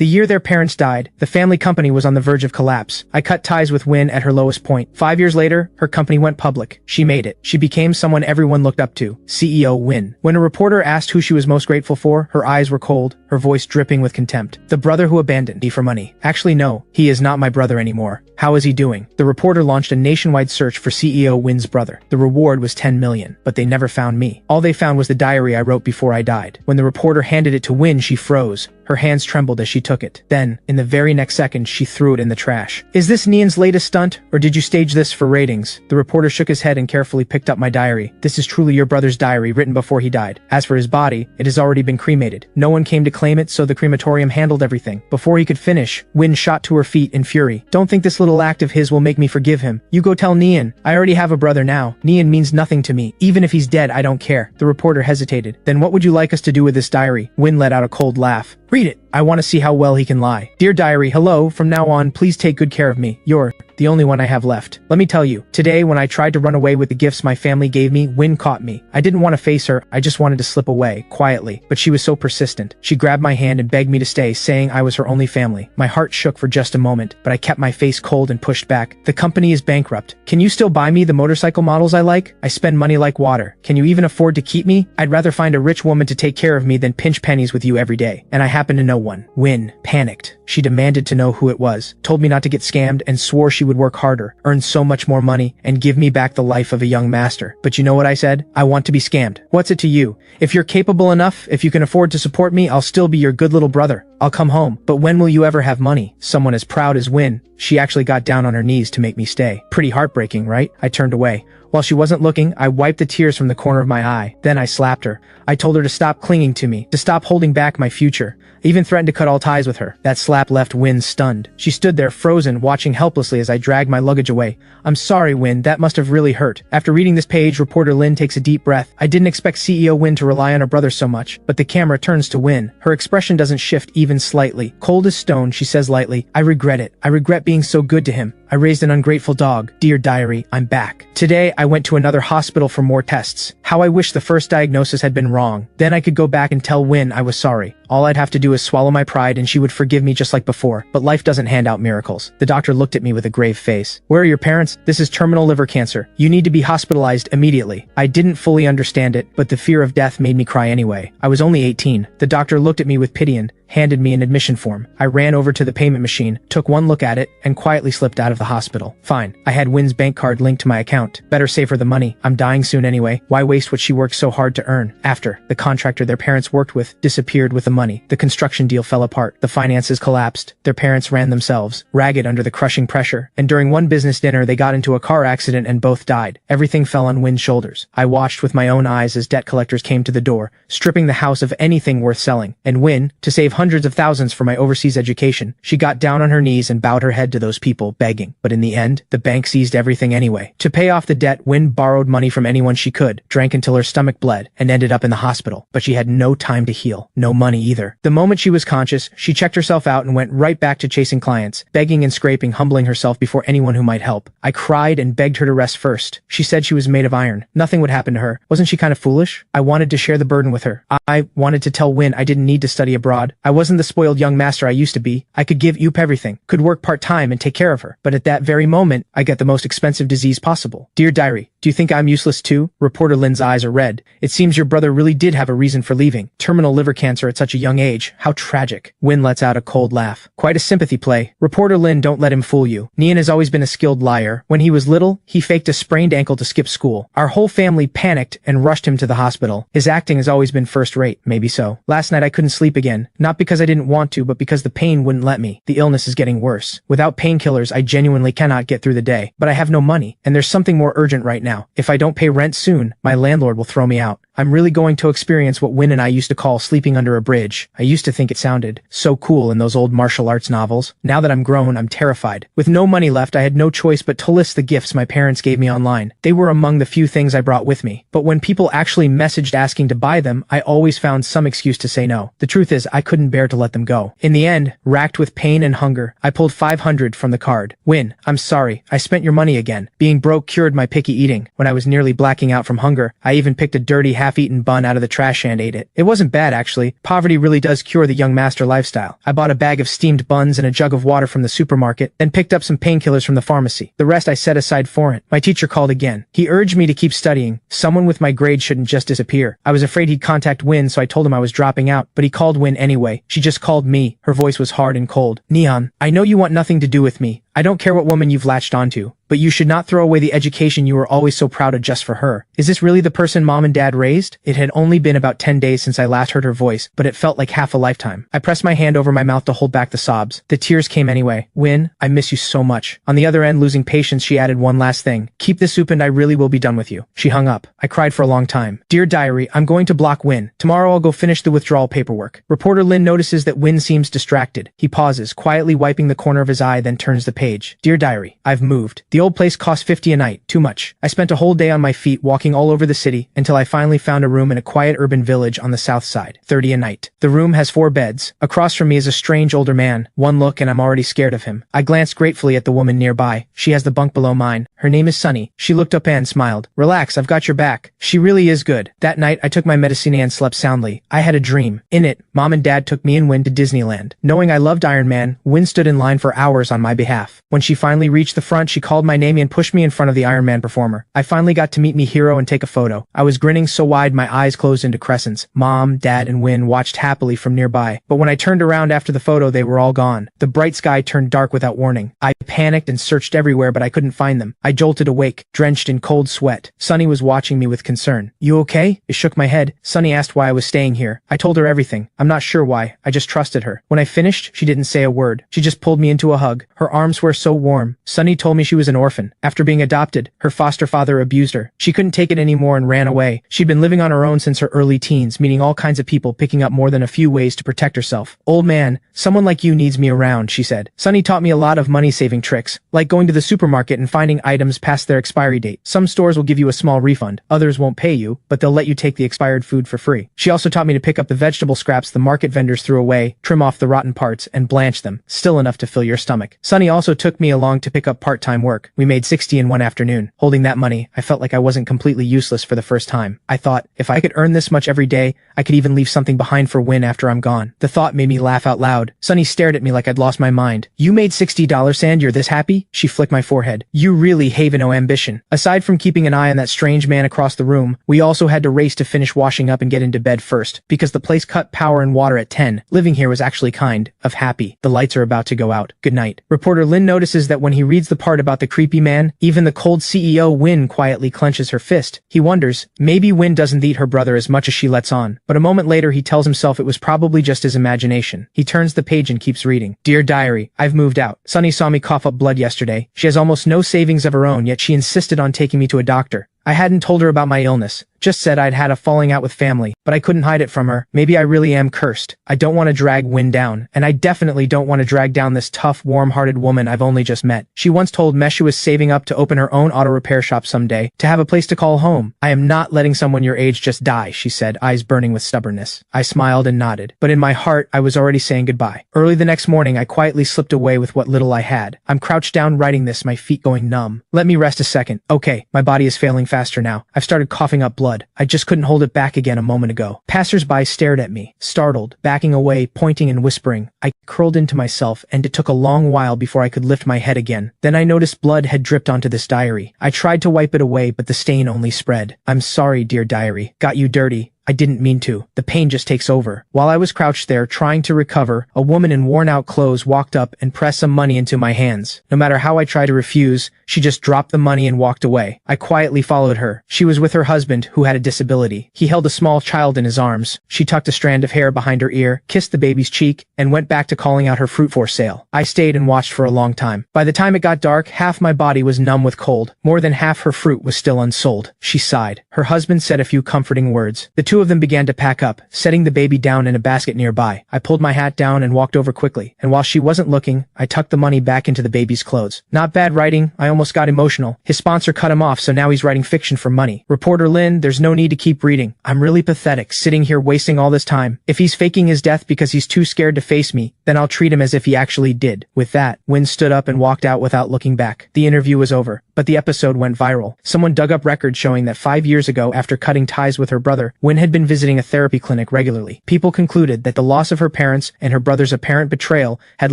The year their parents died, the family company was on the verge of collapse. I cut ties with Win at her lowest point. 5 years later, her company went public. She made it. She became someone everyone looked up to. CEO Win. When a reporter asked who she was most grateful for, her eyes were cold, her voice dripping with contempt. The brother who abandoned me for money. Actually no, he is not my brother anymore. How is he doing? The reporter launched a nationwide search for CEO Win's brother. The reward was 10 million, but they never found me. All they found was the diary I wrote before I died. When the reporter handed it to Win, she froze. Her hands trembled as she took it. Then, in the very next second, she threw it in the trash. Is this Nian's latest stunt, or did you stage this for ratings? The reporter shook his head and carefully picked up my diary. This is truly your brother's diary, written before he died. As for his body, it has already been cremated. No one came to claim it, so the crematorium handled everything. Before he could finish, Win shot to her feet in fury. Don't think this little act of his will make me forgive him. You go tell Nian. I already have a brother now. Nian means nothing to me. Even if he's dead, I don't care. The reporter hesitated. Then what would you like us to do with this diary? Win let out a cold laugh. Read it. I want to see how well he can lie. Dear diary, hello, from now on, please take good care of me. You're the only one I have left. Let me tell you, today when I tried to run away with the gifts my family gave me, Win caught me. I didn't want to face her, I just wanted to slip away, quietly, but she was so persistent. She grabbed my hand and begged me to stay, saying I was her only family. My heart shook for just a moment, but I kept my face cold and pushed back. The company is bankrupt. Can you still buy me the motorcycle models I like? I spend money like water. Can you even afford to keep me? I'd rather find a rich woman to take care of me than pinch pennies with you every day. And I happen to know one. Win panicked. She demanded to know who it was, told me not to get scammed, and swore she would work harder, earn so much more money, and give me back the life of a young master. But you know what I said? I want to be scammed. What's it to you? If you're capable enough, if you can afford to support me, I'll still be your good little brother. I'll come home. But when will you ever have money? Someone as proud as Win. She actually got down on her knees to make me stay. Pretty heartbreaking, right? I turned away. While she wasn't looking, I wiped the tears from the corner of my eye. Then I slapped her. I told her to stop clinging to me, to stop holding back my future. I even threatened to cut all ties with her. That slap left Win stunned. She stood there frozen, watching helplessly as I dragged my luggage away. I'm sorry, Win, that must have really hurt. After reading this page, reporter Lin takes a deep breath. I didn't expect CEO Win to rely on her brother so much, but the camera turns to Win. Her expression doesn't shift even slightly. Cold as stone, she says lightly, I regret it. I regret being so good to him. I raised an ungrateful dog. Dear diary, I'm back. Today, I went to another hospital for more tests. How I wish the first diagnosis had been wrong. Then I could go back and tell Win I was sorry. All I'd have to do is swallow my pride and she would forgive me just like before. But life doesn't hand out miracles. The doctor looked at me with a grave face. Where are your parents? This is terminal liver cancer. You need to be hospitalized immediately. I didn't fully understand it, but the fear of death made me cry anyway. I was only 18. The doctor looked at me with pity and handed me an admission form. I ran over to the payment machine, took one look at it, and quietly slipped out of the hospital. Fine. I had Win's bank card linked to my account. Better save her the money. I'm dying soon anyway. Why waste what she worked so hard to earn? After, the contractor their parents worked with disappeared with the money. The construction deal fell apart. The finances collapsed. Their parents ran themselves, ragged under the crushing pressure. And during one business dinner, they got into a car accident and both died. Everything fell on Win's shoulders. I watched with my own eyes as debt collectors came to the door, stripping the house of anything worth selling. And Win, to save hundreds of thousands for my overseas education, she got down on her knees and bowed her head to those people, begging. But in the end, the bank seized everything anyway. To pay off the debt, Win borrowed money from anyone she could, drank until her stomach bled, and ended up in the hospital. But she had no time to heal. No money either. The moment she was conscious, she checked herself out and went right back to chasing clients, begging and scraping, humbling herself before anyone who might help. I cried and begged her to rest first. She said she was made of iron. Nothing would happen to her. Wasn't she kind of foolish? I wanted to share the burden with her. I wanted to tell Win I didn't need to study abroad. I wasn't the spoiled young master I used to be. I could give Yoop everything, could work part-time and take care of her. But at that very moment, I got the most expensive disease possible. Dear diary, do you think I'm useless too? Reporter Lin's eyes are red. It seems your brother really did have a reason for leaving. Terminal liver cancer at such a young age. How tragic. Win lets out a cold laugh. Quite a sympathy play. Reporter Lin, don't let him fool you. Nian has always been a skilled liar. When he was little, he faked a sprained ankle to skip school. Our whole family panicked and rushed him to the hospital. His acting has always been first rate. Maybe so. Last night I couldn't sleep again. Not because I didn't want to, but because the pain wouldn't let me. The illness is getting worse. Without painkillers, I genuinely cannot get through the day. But I have no money. And there's something more urgent right now. If I don't pay rent soon, my landlord will throw me out. I'm really going to experience what Win and I used to call sleeping under a bridge. I used to think it sounded so cool in those old martial arts novels. Now that I'm grown, I'm terrified. With no money left, I had no choice but to list the gifts my parents gave me online. They were among the few things I brought with me. But when people actually messaged asking to buy them, I always found some excuse to say no. The truth is, I couldn't bear to let them go. In the end, racked with pain and hunger, I pulled 500 from the card. Win, I'm sorry. I spent your money again. Being broke cured my picky eating. When I was nearly blacking out from hunger, I even picked a dirty half-eaten bun out of the trash and ate it. It wasn't bad, actually. Poverty really does cure the young master lifestyle. I bought a bag of steamed buns and a jug of water from the supermarket, then picked up some painkillers from the pharmacy. The rest I set aside for it. My teacher called again. He urged me to keep studying. Someone with my grades shouldn't just disappear. I was afraid he'd contact Win, so I told him I was dropping out, but he called Win anyway. She just called me. Her voice was hard and cold. Neon, I know you want nothing to do with me. I don't care what woman you've latched onto, but you should not throw away the education you were always so proud of just for her. Is this really the person Mom and Dad raised? It had only been about 10 days since I last heard her voice, but it felt like half a lifetime. I pressed my hand over my mouth to hold back the sobs. The tears came anyway. Win, I miss you so much. On the other end, losing patience, she added one last thing. Keep this soup and I really will be done with you. She hung up. I cried for a long time. Dear Diary, I'm going to block Win. Tomorrow I'll go finish the withdrawal paperwork. Reporter Lin notices that Win seems distracted. He pauses, quietly wiping the corner of his eye, then turns the page. Dear Diary, I've moved. The old place cost $50 a night. Too much. I spent a whole day on my feet walking all over the city until I finally found a room in a quiet urban village on the south side. $30 a night. The room has 4 beds. Across from me is a strange older man. One look and I'm already scared of him. I glanced gratefully at the woman nearby. She has the bunk below mine. Her name is Sunny. She looked up and smiled. Relax, I've got your back. She really is good. That night I took my medicine and slept soundly. I had a dream. In it, Mom and Dad took me and Win to Disneyland. Knowing I loved Iron Man, Win stood in line for hours on my behalf. When she finally reached the front, she called my name and pushed me in front of the Iron Man performer. I finally got to meet me hero and take a photo. I was grinning so wide my eyes closed into crescents. Mom, Dad, and Win watched happily from nearby. But when I turned around after the photo, they were all gone. The bright sky turned dark without warning. I panicked and searched everywhere, but I couldn't find them. I jolted awake, drenched in cold sweat. Sunny was watching me with concern. You okay? I shook my head. Sunny asked why I was staying here. I told her everything. I'm not sure why. I just trusted her. When I finished, she didn't say a word. She just pulled me into a hug. Her arms were so warm. Sunny told me she was an orphan. After being adopted, her foster father abused her. She couldn't take it anymore and ran away. She'd been living on her own since her early teens, meeting all kinds of people, picking up more than a few ways to protect herself. Old man, someone like you needs me around, she said. Sunny taught me a lot of money-saving tricks, like going to the supermarket and finding items past their expiry date. Some stores will give you a small refund, others won't pay you, but they'll let you take the expired food for free. She also taught me to pick up the vegetable scraps the market vendors threw away, trim off the rotten parts, and blanch them, still enough to fill your stomach. Sunny also took me along to pick up part-time work. We made $60 in one afternoon. Holding that money, I felt like I wasn't completely useless for the first time. I thought, if I could earn this much every day, I could even leave something behind for Win after I'm gone. The thought made me laugh out loud. Sunny stared at me like I'd lost my mind. You made $60 and you're this happy? She flicked my forehead. You really have no ambition. Aside from keeping an eye on that strange man across the room, we also had to race to finish washing up and get into bed first, because the place cut power and water at 10. Living here was actually kind of happy. The lights are about to go out. Good night. Reporter Lin notices that when he reads the part about the creepy man, even the cold CEO Win quietly clenches her fist. He wonders, maybe Win doesn't eat her brother as much as she lets on. But a moment later he tells himself it was probably just his imagination. He turns the page and keeps reading. Dear Diary, I've moved out. Sunny saw me cough up blood yesterday. She has almost no savings of her own, yet she insisted on taking me to a doctor. I hadn't told her about my illness, just said I'd had a falling out with family, but I couldn't hide it from her. Maybe I really am cursed. I don't want to drag Win down, and I definitely don't want to drag down this tough, warm-hearted woman I've only just met. She once told Mesh she was saving up to open her own auto repair shop someday, to have a place to call home. I am not letting someone your age just die, she said, eyes burning with stubbornness. I smiled and nodded, but in my heart I was already saying goodbye. Early the next morning I quietly slipped away with what little I had. I'm crouched down writing this, my feet going numb. Let me rest a second. Okay, my body is failing faster now. I've started coughing up blood. I just couldn't hold it back again a moment ago. Passers-by stared at me, startled, backing away, pointing and whispering. I curled into myself, and it took a long while before I could lift my head again. Then I noticed blood had dripped onto this diary. I tried to wipe it away, but the stain only spread. I'm sorry, dear diary. Got you dirty. I didn't mean to. The pain just takes over. While I was crouched there trying to recover, a woman in worn-out clothes walked up and pressed some money into my hands. No matter how I tried to refuse, she just dropped the money and walked away. I quietly followed her. She was with her husband, who had a disability. He held a small child in his arms. She tucked a strand of hair behind her ear, kissed the baby's cheek, and went back to calling out her fruit for sale. I stayed and watched for a long time. By the time it got dark, half my body was numb with cold. More than half her fruit was still unsold. She sighed. Her husband said a few comforting words. The two of them began to pack up, setting the baby down in a basket nearby. I pulled my hat down and walked over quickly, and while she wasn't looking, I tucked the money back into the baby's clothes. Not bad writing. I almost got emotional. His sponsor cut him off, so now he's writing fiction for money. Reporter Lin, there's no need to keep reading. I'm really pathetic, sitting here wasting all this time. If he's faking his death because he's too scared to face me, then then I'll treat him as if he actually did. With that, Win stood up and walked out without looking back. The interview was over, but the episode went viral. Someone dug up records showing that 5 years ago, after cutting ties with her brother, Win had been visiting a therapy clinic regularly. People concluded that the loss of her parents and her brother's apparent betrayal had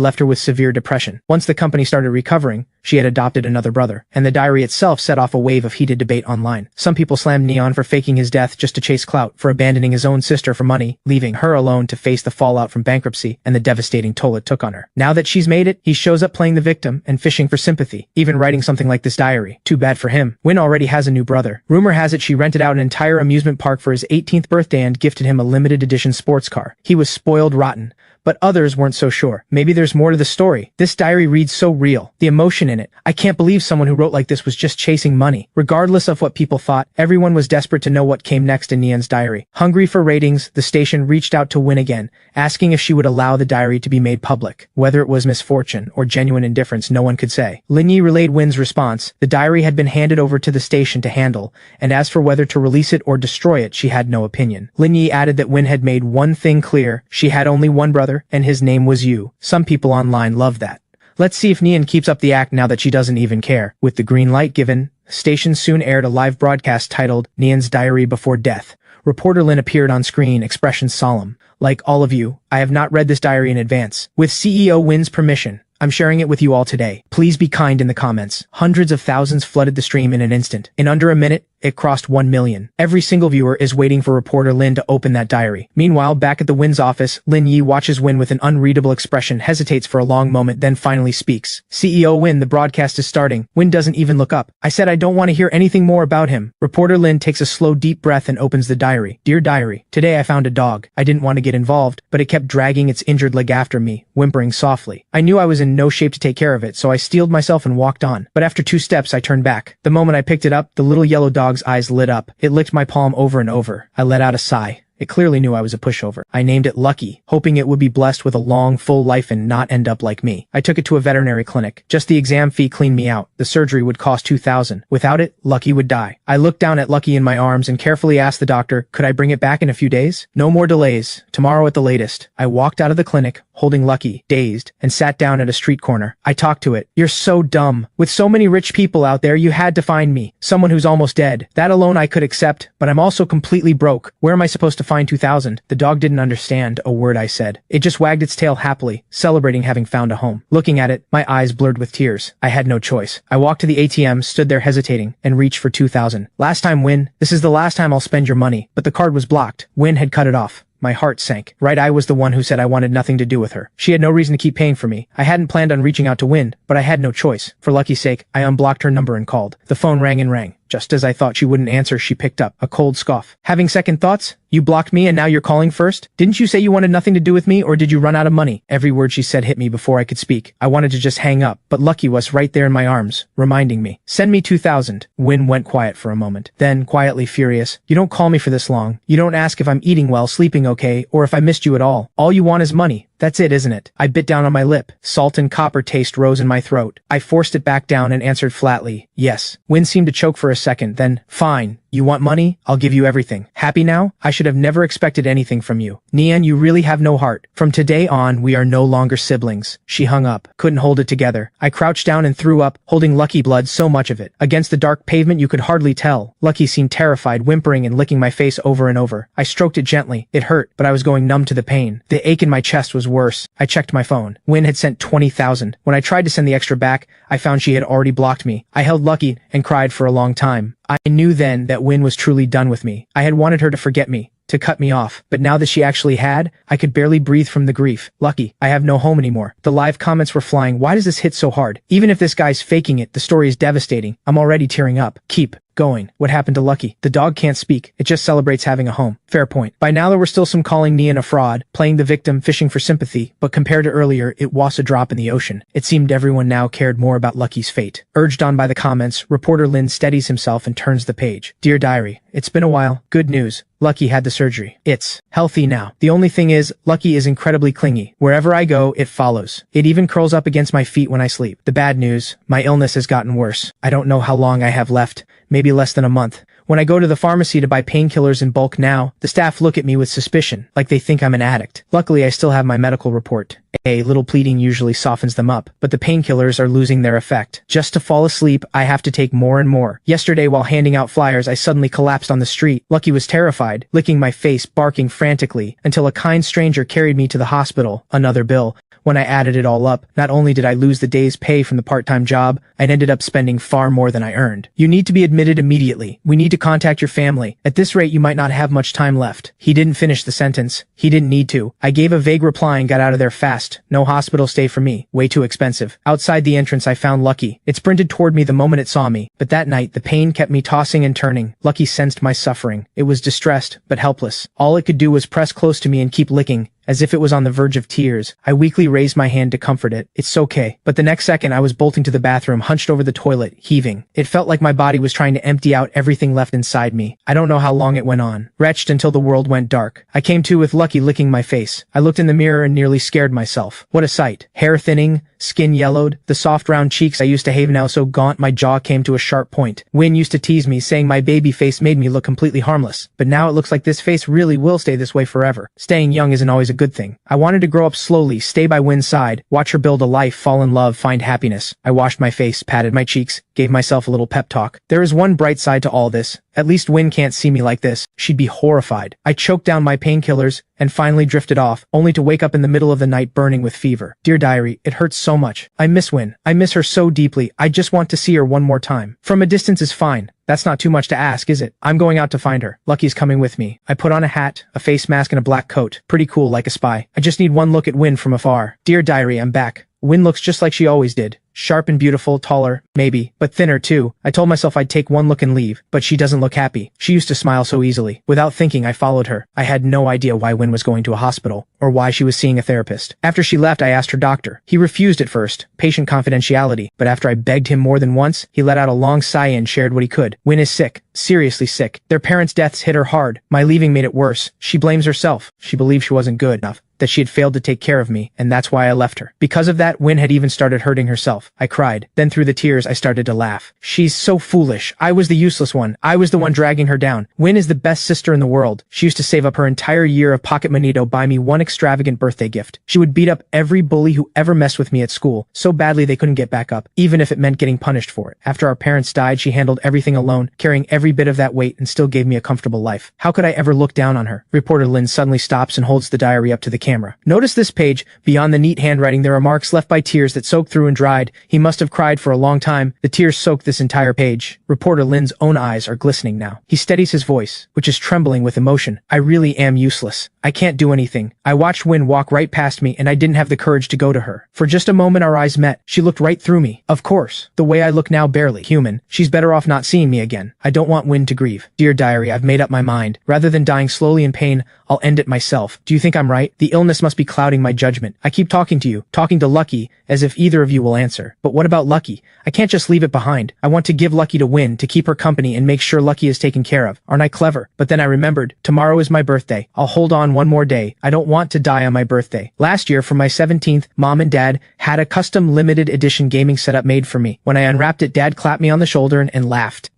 left her with severe depression. Once the company started recovering, she had adopted another brother, and the diary itself set off a wave of heated debate online. Some people slammed Neon for faking his death just to chase clout, for abandoning his own sister for money, leaving her alone to face the fallout from bankruptcy and the devastating toll it took on her. Now that she's made it, he shows up playing the victim and fishing for sympathy, even writing something like this diary. Too bad for him. Win already has a new brother. Rumor has it she rented out an entire amusement park for his 18th birthday and gifted him a limited edition sports car. He was spoiled rotten. But others weren't so sure. Maybe there's more to the story. This diary reads so real. The emotion in it. I can't believe someone who wrote like this was just chasing money. Regardless of what people thought, everyone was desperate to know what came next in Neon's diary. Hungry for ratings, the station reached out to Win again, asking if she would allow the diary to be made public. Whether it was misfortune or genuine indifference, no one could say. Lin Yi relayed Win's response. The diary had been handed over to the station to handle, and as for whether to release it or destroy it, she had no opinion. Lin Yi added that Win had made one thing clear. She had only one brother, and his name was Yu. Some people online love that. Let's see if Neon keeps up the act now that she doesn't even care. With the green light given, the station soon aired a live broadcast titled Neon's Diary Before Death. Reporter Lin appeared on screen, expression solemn. Like all of you, I have not read this diary in advance. With CEO Win's permission, I'm sharing it with you all today. Please be kind in the comments. Hundreds of thousands flooded the stream in an instant. In under a minute, it crossed 1 million. Every single viewer is waiting for reporter Lin to open that diary. Meanwhile, back at the Win's office, Lin Yi watches Win with an unreadable expression, hesitates for a long moment, then finally speaks. CEO Win, the broadcast is starting. Win doesn't even look up. I said I don't want to hear anything more about him. Reporter Lin takes a slow, deep breath and opens the diary. Dear diary, today I found a dog. I didn't want to get involved, but it kept dragging its injured leg after me, whimpering softly. I knew I was in no shape to take care of it, so I steeled myself and walked on. But after 2 steps, I turned back. The moment I picked it up, the little yellow dog's eyes lit up. It licked my palm over and over. I let out a sigh. It clearly knew I was a pushover. I named it Lucky, hoping it would be blessed with a long, full life and not end up like me. I took it to a veterinary clinic. Just the exam fee cleaned me out. The surgery would cost $2,000. Without it, Lucky would die. I looked down at Lucky in my arms and carefully asked the doctor, could I bring it back in a few days? No more delays. Tomorrow at the latest. I walked out of the clinic, holding Lucky, dazed, and sat down at a street corner. I talked to it. You're so dumb. With so many rich people out there, you had to find me. Someone who's almost dead. That alone I could accept, but I'm also completely broke. Where am I supposed to find $2,000? The dog didn't understand a word I said. It just wagged its tail happily, celebrating having found a home. Looking at it, my eyes blurred with tears. I had no choice. I walked to the ATM, stood there hesitating, and reached for $2,000. Last time, Win. This is the last time I'll spend your money. But the card was blocked. Win had cut it off. My heart sank. Right, I was the one who said I wanted nothing to do with her. She had no reason to keep paying for me. I hadn't planned on reaching out to Win, but I had no choice. For Lucky's sake, I unblocked her number and called. The phone rang and rang. Just as I thought she wouldn't answer, she picked up. A cold scoff. Having second thoughts? You blocked me and now you're calling first? Didn't you say you wanted nothing to do with me, or did you run out of money? Every word she said hit me before I could speak. I wanted to just hang up, but Lucky was right there in my arms, reminding me. Send me $2,000. Win went quiet for a moment. Then, quietly furious, you don't call me for this long. You don't ask if I'm eating well, sleeping okay, or if I missed you at all. All you want is money. That's it, isn't it? I bit down on my lip. Salt and copper taste rose in my throat. I forced it back down and answered flatly, yes. Win seemed to choke for a second, then, fine. You want money? I'll give you everything. Happy now? I should have never expected anything from you. Neon, you really have no heart. From today on, we are no longer siblings. She hung up. Couldn't hold it together. I crouched down and threw up, holding Lucky blood, so much of it. Against the dark pavement you could hardly tell. Lucky seemed terrified, whimpering and licking my face over and over. I stroked it gently. It hurt, but I was going numb to the pain. The ache in my chest was worse. I checked my phone. Win had sent $20,000. When I tried to send the extra back, I found she had already blocked me. I held Lucky and cried for a long time. I knew then that Win was truly done with me. I had wanted her to forget me, to cut me off, but now that she actually had, I could barely breathe from the grief. Lucky, I have no home anymore. The live comments were flying. Why does this hit so hard? Even if this guy's faking it, the story is devastating. I'm already tearing up. Keep going. What happened to Lucky? The dog can't speak. It just celebrates having a home. Fair point. By now there were still some calling Neon a fraud, playing the victim, fishing for sympathy, but compared to earlier, it was a drop in the ocean. It seemed everyone now cared more about Lucky's fate. Urged on by the comments, reporter Lin steadies himself and turns the page. Dear diary, it's been a while. Good news. Lucky had the surgery. It's healthy now. The only thing is, Lucky is incredibly clingy. Wherever I go, it follows. It even curls up against my feet when I sleep. The bad news, my illness has gotten worse. I don't know how long I have left. Maybe less than a month. When I go to the pharmacy to buy painkillers in bulk now, the staff look at me with suspicion, like they think I'm an addict. Luckily, I still have my medical report. A little pleading usually softens them up, but the painkillers are losing their effect. Just to fall asleep, I have to take more and more. Yesterday, while handing out flyers, I suddenly collapsed on the street. Lucky was terrified, licking my face, barking frantically, until a kind stranger carried me to the hospital. Another bill. When I added it all up, not only did I lose the day's pay from the part-time job, I'd ended up spending far more than I earned. You need to be admitted immediately. We need to contact your family. At this rate, you might not have much time left. He didn't finish the sentence. He didn't need to. I gave a vague reply and got out of there fast. No hospital stay for me. Way too expensive. Outside the entrance, I found Lucky. It sprinted toward me the moment it saw me, but that night, the pain kept me tossing and turning. Lucky sensed my suffering. It was distressed, but helpless. All it could do was press close to me and keep licking, as if it was on the verge of tears. I weakly raised my hand to comfort it. It's okay. But the next second, I was bolting to the bathroom, hunched over the toilet, heaving. It felt like my body was trying to empty out everything left inside me. I don't know how long it went on. Wretched until the world went dark. I came to with Lucky licking my face. I looked in the mirror and nearly scared myself. What a sight. Hair thinning, skin yellowed, the soft round cheeks I used to hate now so gaunt my jaw came to a sharp point. Win used to tease me, saying my baby face made me look completely harmless. But now it looks like this face really will stay this way forever. Staying young isn't always a good thing. I wanted to grow up slowly, stay by Win's side, watch her build a life, fall in love, find happiness. I washed my face, patted my cheeks, gave myself a little pep talk. There is one bright side to all this. At least Win can't see me like this. She'd be horrified. I choked down my painkillers and finally drifted off, only to wake up in the middle of the night burning with fever. Dear diary, it hurts so much. I miss Win. I miss her so deeply. I just want to see her one more time. From a distance is fine. That's not too much to ask, is it? I'm going out to find her. Lucky's coming with me. I put on a hat, a face mask, and a black coat. Pretty cool, like a spy. I just need one look at Win from afar. Dear diary, I'm back. Win looks just like she always did. Sharp and beautiful, taller, maybe, but thinner too. I told myself I'd take one look and leave, but she doesn't look happy. She used to smile so easily. Without thinking, I followed her. I had no idea why Win was going to a hospital, or why she was seeing a therapist. After she left, I asked her doctor. He refused at first, patient confidentiality, but after I begged him more than once, he let out a long sigh and shared what he could. Win is sick. Seriously sick. Their parents' deaths hit her hard. My leaving made it worse. She blames herself. She believed she wasn't good enough, that she had failed to take care of me, and that's why I left her. Because of that, Win had even started hurting herself. I cried. Then through the tears, I started to laugh. She's so foolish. I was the useless one. I was the one dragging her down. Win is the best sister in the world. She used to save up her entire year of pocket money to buy me one extravagant birthday gift. She would beat up every bully who ever messed with me at school, so badly they couldn't get back up, even if it meant getting punished for it. After our parents died, she handled everything alone, carrying every bit of that weight, and still gave me a comfortable life. How could I ever look down on her? Reporter Lynn suddenly stops and holds the diary up to the camera. Notice this page. Beyond the neat handwriting, there are marks left by tears that soaked through and dried. He must have cried for a long time. The tears soaked this entire page. Reporter Lynn's own eyes are glistening now. He steadies his voice, which is trembling with emotion. I really am useless. I can't do anything. I watched Win walk right past me, and I didn't have the courage to go to her. For just a moment our eyes met. She looked right through me. Of course. The way I look now, barely human. She's better off not seeing me again. I don't want Win to grieve. Dear diary, I've made up my mind. Rather than dying slowly in pain, I'll end it myself. Do you think I'm right? The illness must be clouding my judgment. I keep talking to you, talking to Lucky, as if either of you will answer. But what about Lucky? I can't just leave it behind. I want to give Lucky to Win, to keep her company and make sure Lucky is taken care of. Aren't I clever? But then I remembered, tomorrow is my birthday. I'll hold on one more day. I don't want to die on my birthday. Last year, for my 17th, Mom and Dad had a custom limited edition gaming setup made for me. When I unwrapped it, Dad clapped me on the shoulder and laughed.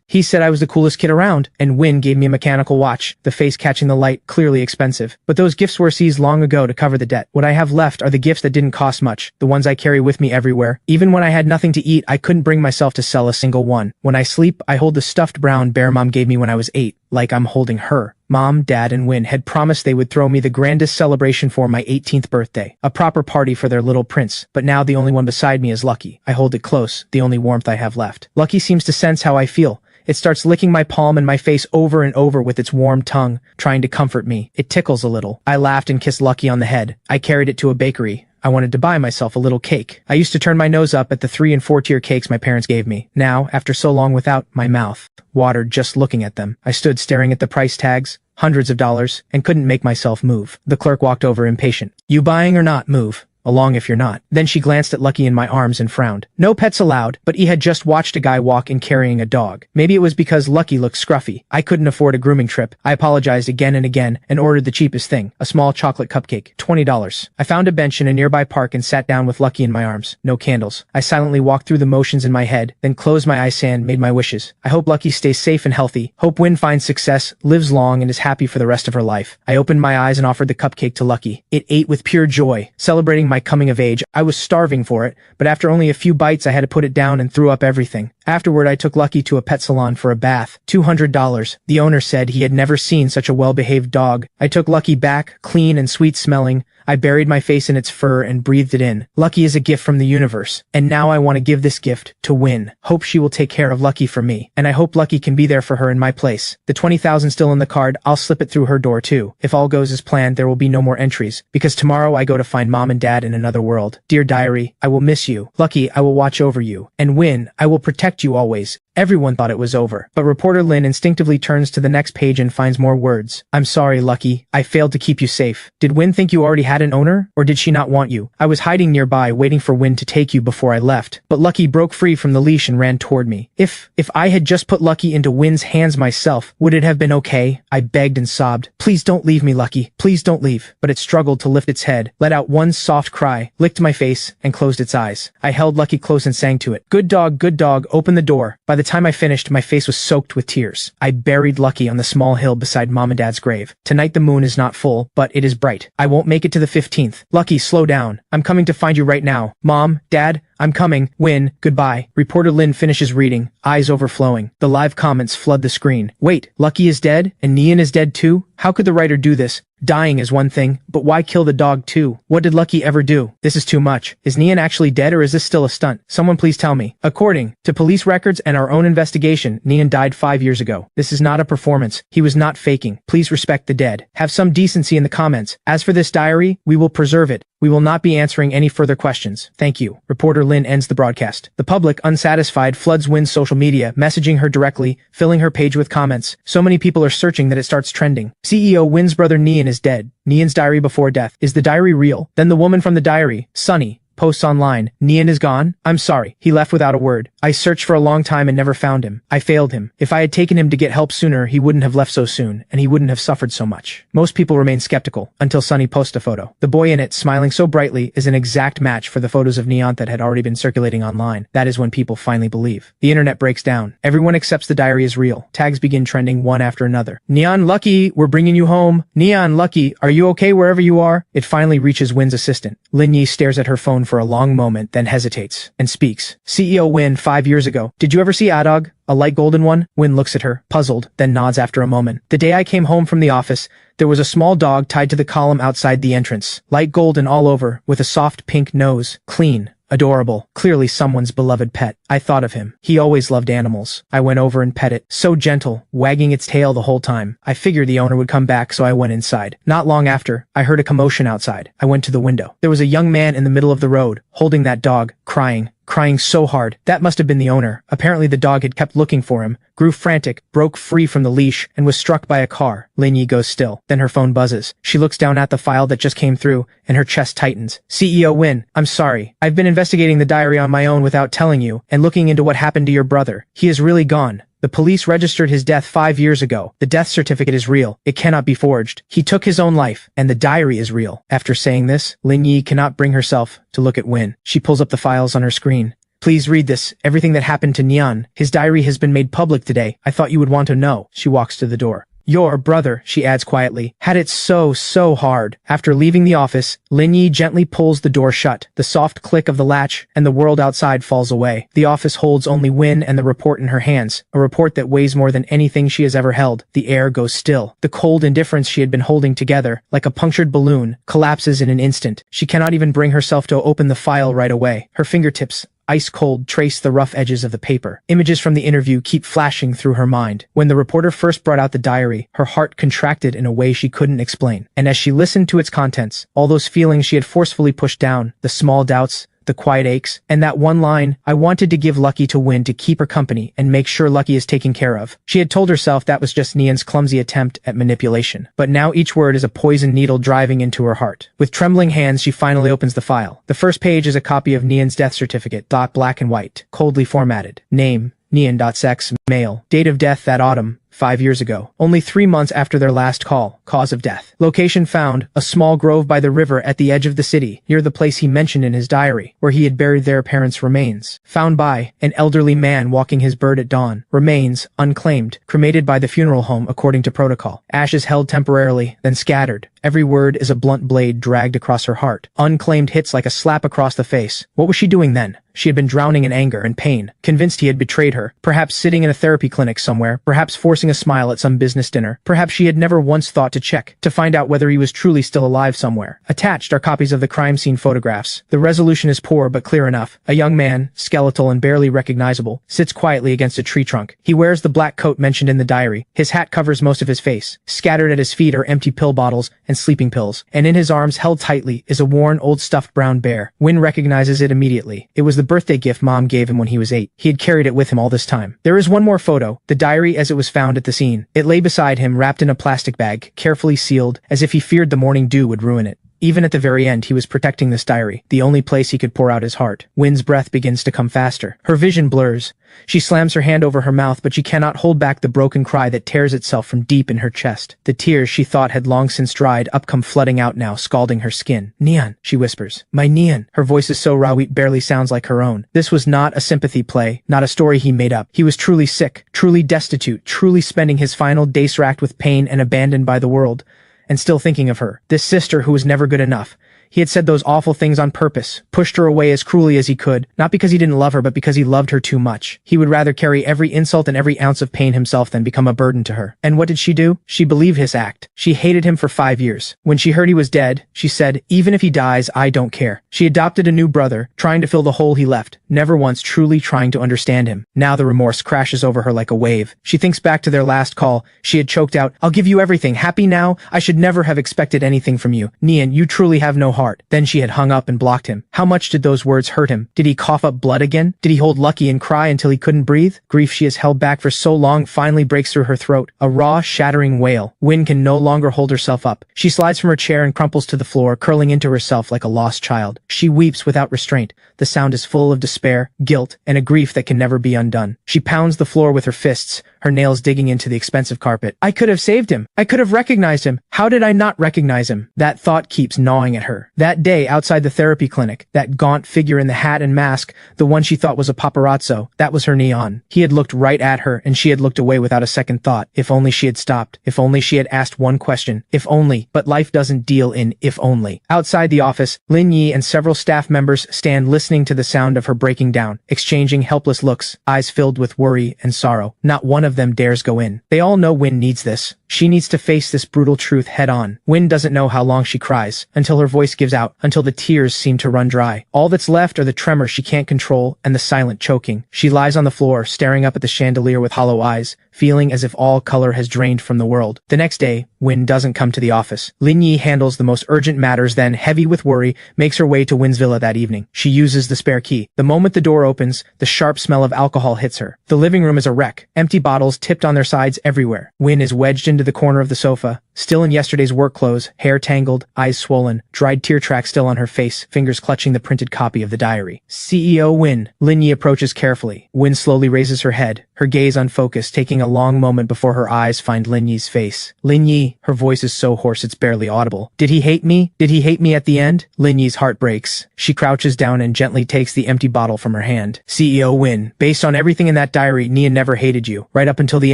He said I was the coolest kid around, and Win gave me a mechanical watch, the face catching the light, clearly expensive. But those gifts were seized long ago to cover the debt. What I have left are the gifts that didn't cost much, the ones I carry with me everywhere. Even when I had nothing to eat, I couldn't bring myself to sell a single one. When I sleep, I hold the stuffed brown bear Mom gave me when I was 8, like I'm holding her. Mom, Dad, and Win had promised they would throw me the grandest celebration for my 18th birthday, a proper party for their little prince, but now the only one beside me is Lucky. I hold it close, the only warmth I have left. Lucky seems to sense how I feel. It starts licking my palm and my face over and over with its warm tongue, trying to comfort me. It tickles a little. I laughed and kissed Lucky on the head. I carried it to a bakery. I wanted to buy myself a little cake. I used to turn my nose up at the 3- and 4-tier cakes my parents gave me. Now, after so long without, my mouth watered just looking at them. I stood staring at the price tags, hundreds of dollars, and couldn't make myself move. The clerk walked over impatient. You buying or not? Move. along if you're not. Then she glanced at Lucky in my arms and frowned. No pets allowed, but he had just watched a guy walk in carrying a dog. Maybe it was because Lucky looked scruffy. I couldn't afford a grooming trip. I apologized again and again and ordered the cheapest thing, a small chocolate cupcake, $20. I found a bench in a nearby park and sat down with Lucky in my arms. No candles. I silently walked through the motions in my head, then closed my eyes and made my wishes. I hope Lucky stays safe and healthy. Hope Win finds success, lives long, and is happy for the rest of her life. I opened my eyes and offered the cupcake to Lucky. It ate with pure joy, celebrating my coming of age. I was starving for it, but after only a few bites I had to put it down and threw up everything. Afterward, I took Lucky to a pet salon for a bath. $200. The owner said he had never seen such a well-behaved dog. I took Lucky back, clean and sweet-smelling. I buried my face in its fur and breathed it in. Lucky is a gift from the universe, and now I want to give this gift to Win. Hope she will take care of Lucky for me, and I hope Lucky can be there for her in my place. The $20,000 still in the card, I'll slip it through her door too. If all goes as planned, there will be no more entries, because tomorrow I go to find Mom and Dad in another world. Dear diary, I will miss you. Lucky, I will watch over you. And Win, I will protect you always. Everyone thought it was over, but reporter Lin instinctively turns to the next page and finds more words. I'm sorry, Lucky. I failed to keep you safe. Did Win think you already had an owner, or did she not want you? I was hiding nearby, waiting for Win to take you before I left, but Lucky broke free from the leash and ran toward me. If I had just put Lucky into Win's hands myself, would it have been okay? I begged and sobbed. Please don't leave me, Lucky. Please don't leave. But it struggled to lift its head, let out one soft cry, licked my face, and closed its eyes. I held Lucky close and sang to it. Good dog, open the door. By the time I finished, my face was soaked with tears. I buried Lucky on the small hill beside Mom and Dad's grave. Tonight the moon is not full, but it is bright. I won't make it to the 15th. Lucky, slow down. I'm coming to find you right now. Mom, Dad, I'm coming. Win, goodbye. Reporter Lin finishes reading, eyes overflowing. The live comments flood the screen. Wait, Lucky is dead? And Nian is dead too? How could the writer do this? Dying is one thing, but why kill the dog too? What did Lucky ever do? This is too much. Is Nian actually dead or is this still a stunt? Someone please tell me. According to police records and our own investigation, Nian died 5 years ago. This is not a performance. He was not faking. Please respect the dead. Have some decency in the comments. As for this diary, we will preserve it. We will not be answering any further questions. Thank you. Reporter Lin ends the broadcast. The public, unsatisfied, floods Win's social media, messaging her directly, filling her page with comments. So many people are searching that it starts trending. CEO Win's brother Nian is dead. Nian's diary before death. Is the diary real? Then the woman from the diary, Sunny, posts online. Nian is gone? I'm sorry. He left without a word. I searched for a long time and never found him. I failed him. If I had taken him to get help sooner, he wouldn't have left so soon, and he wouldn't have suffered so much. Most people remain skeptical, until Sunny posts a photo. The boy in it, smiling so brightly, is an exact match for the photos of Nian that had already been circulating online. That is when people finally believe. The internet breaks down. Everyone accepts the diary is real. Tags begin trending one after another. Nian, Lucky, we're bringing you home. Nian, Lucky, are you okay wherever you are? It finally reaches Win's assistant. Lin Yi stares at her phone for a long moment, then hesitates, and speaks. CEO Win, 5 years ago. Did you ever see a dog? A light golden one? Win looks at her, puzzled, then nods after a moment. The day I came home from the office, there was a small dog tied to the column outside the entrance. Light golden all over, with a soft pink nose. Clean. Adorable. Clearly someone's beloved pet. I thought of him. He always loved animals. I went over and pet it. So gentle, wagging its tail the whole time. I figured the owner would come back, so I went inside. Not long after, I heard a commotion outside. I went to the window. There was a young man in the middle of the road, holding that dog, crying so hard. That must have been the owner. Apparently the dog had kept looking for him, grew frantic, broke free from the leash, and was struck by a car. Lin Yi goes still. Then her phone buzzes. She looks down at the file that just came through, and her chest tightens. CEO Win, I'm sorry. I've been investigating the diary on my own without telling you, and looking into what happened to your brother. He is really gone. The police registered his death 5 years ago. The death certificate is real. It cannot be forged. He took his own life, and the diary is real. After saying this, Lin Yi cannot bring herself to look at Win. She pulls up the files on her screen. Please read this. Everything that happened to Nian. His diary has been made public today. I thought you would want to know. She walks to the door. Your brother, she adds quietly, had it so hard. After leaving the office, Lin Yi gently pulls the door shut. The soft click of the latch, and the world outside falls away. The office holds only Win and the report in her hands, a report that weighs more than anything she has ever held. The air goes still. The cold indifference she had been holding together, like a punctured balloon, collapses in an instant. She cannot even bring herself to open the file right away. Her fingertips, ice cold, trace the rough edges of the paper. Images from the interview keep flashing through her mind. When the reporter first brought out the diary, her heart contracted in a way she couldn't explain. And as she listened to its contents, all those feelings she had forcefully pushed down, the small doubts, the quiet aches, and that one line, I wanted to give Lucky to Win to keep her company and make sure Lucky is taken care of. She had told herself that was just Nian's clumsy attempt at manipulation. But now each word is a poisoned needle driving into her heart. With trembling hands, she finally opens the file. The first page is a copy of Nian's death certificate, black and white, coldly formatted. Name, Nian.sex, male. Date of death that autumn, 5 years ago. Only 3 months after their last call. Cause of death. Location found, a small grove by the river at the edge of the city, near the place he mentioned in his diary, where he had buried their parents' remains. Found by, an elderly man walking his bird at dawn. Remains, unclaimed, cremated by the funeral home according to protocol. Ashes held temporarily, then scattered. Every word is a blunt blade dragged across her heart. Unclaimed hits like a slap across the face. What was she doing then? She had been drowning in anger and pain, convinced he had betrayed her, perhaps sitting in a therapy clinic somewhere, perhaps forcing a smile at some business dinner, perhaps she had never once thought to check, to find out whether he was truly still alive somewhere. Attached are copies of the crime scene photographs. The resolution is poor but clear enough. A young man, skeletal and barely recognizable, sits quietly against a tree trunk. He wears the black coat mentioned in the diary. His hat covers most of his face. Scattered at his feet are empty pill bottles and sleeping pills, and in his arms held tightly is a worn old stuffed brown bear. Win recognizes it immediately. It was the birthday gift Mom gave him when he was 8. He had carried it with him all this time. There is one more photo, the diary as it was found at the scene. It lay beside him wrapped in a plastic bag, carefully sealed, as if he feared the morning dew would ruin it. Even at the very end, he was protecting this diary, the only place he could pour out his heart. Win's breath begins to come faster. Her vision blurs. She slams her hand over her mouth, but she cannot hold back the broken cry that tears itself from deep in her chest. The tears she thought had long since dried up come flooding out now, scalding her skin. Nian, she whispers. My Nian. Her voice is so raw it barely sounds like her own. This was not a sympathy play, not a story he made up. He was truly sick, truly destitute, truly spending his final days racked with pain and abandoned by the world. And still thinking of her, this sister who was never good enough. He had said those awful things on purpose, pushed her away as cruelly as he could, not because he didn't love her but because he loved her too much. He would rather carry every insult and every ounce of pain himself than become a burden to her. And what did she do? She believed his act. She hated him for 5 years. When she heard he was dead, she said, even if he dies, I don't care. She adopted a new brother, trying to fill the hole he left, never once truly trying to understand him. Now the remorse crashes over her like a wave. She thinks back to their last call. She had choked out, I'll give you everything. Happy now? I should never have expected anything from you. Nian, you truly have no heart. Then she had hung up and blocked him. How much did those words hurt him? Did he cough up blood again? Did he hold Lucky and cry until he couldn't breathe? Grief she has held back for so long finally breaks through her throat. A raw, shattering wail. Win can no longer hold herself up. She slides from her chair and crumples to the floor, curling into herself like a lost child. She weeps without restraint. The sound is full of despair, guilt, and a grief that can never be undone. She pounds the floor with her fists, her nails digging into the expensive carpet. I could have saved him. I could have recognized him. How did I not recognize him? That thought keeps gnawing at her. That day outside the therapy clinic, that gaunt figure in the hat and mask, the one she thought was a paparazzo, that was her Neon. He had looked right at her and she had looked away without a second thought. If only she had stopped. If only she had asked one question. If only. But life doesn't deal in if only. Outside the office, Lin Yi and several staff members stand listening to the sound of her breaking down, exchanging helpless looks, eyes filled with worry and sorrow. Not one of them dares go in. They all know Win needs this. She needs to face this brutal truth head on. Win doesn't know how long she cries, until her voice gives out, until the tears seem to run dry. All that's left are the tremors she can't control and the silent choking. She lies on the floor, staring up at the chandelier with hollow eyes, feeling as if all color has drained from the world. The next day, Win doesn't come to the office. Lin Yi handles the most urgent matters, then, heavy with worry, makes her way to Win's villa that evening. She uses the spare key. The moment the door opens, the sharp smell of alcohol hits her. The living room is a wreck, empty bottles tipped on their sides everywhere. Win is wedged into the corner of the sofa, still in yesterday's work clothes, hair tangled, eyes swollen, dried tear tracks still on her face, fingers clutching the printed copy of the diary. CEO Win. Lin Yi approaches carefully. Win slowly raises her head, her gaze unfocused, taking a long moment before her eyes find Lin Yi's face. Lin Yi, her voice is so hoarse it's barely audible. Did he hate me? Did he hate me at the end? Lin Yi's heart breaks. She crouches down and gently takes the empty bottle from her hand. CEO Win. Based on everything in that diary, Nia never hated you. Right up until the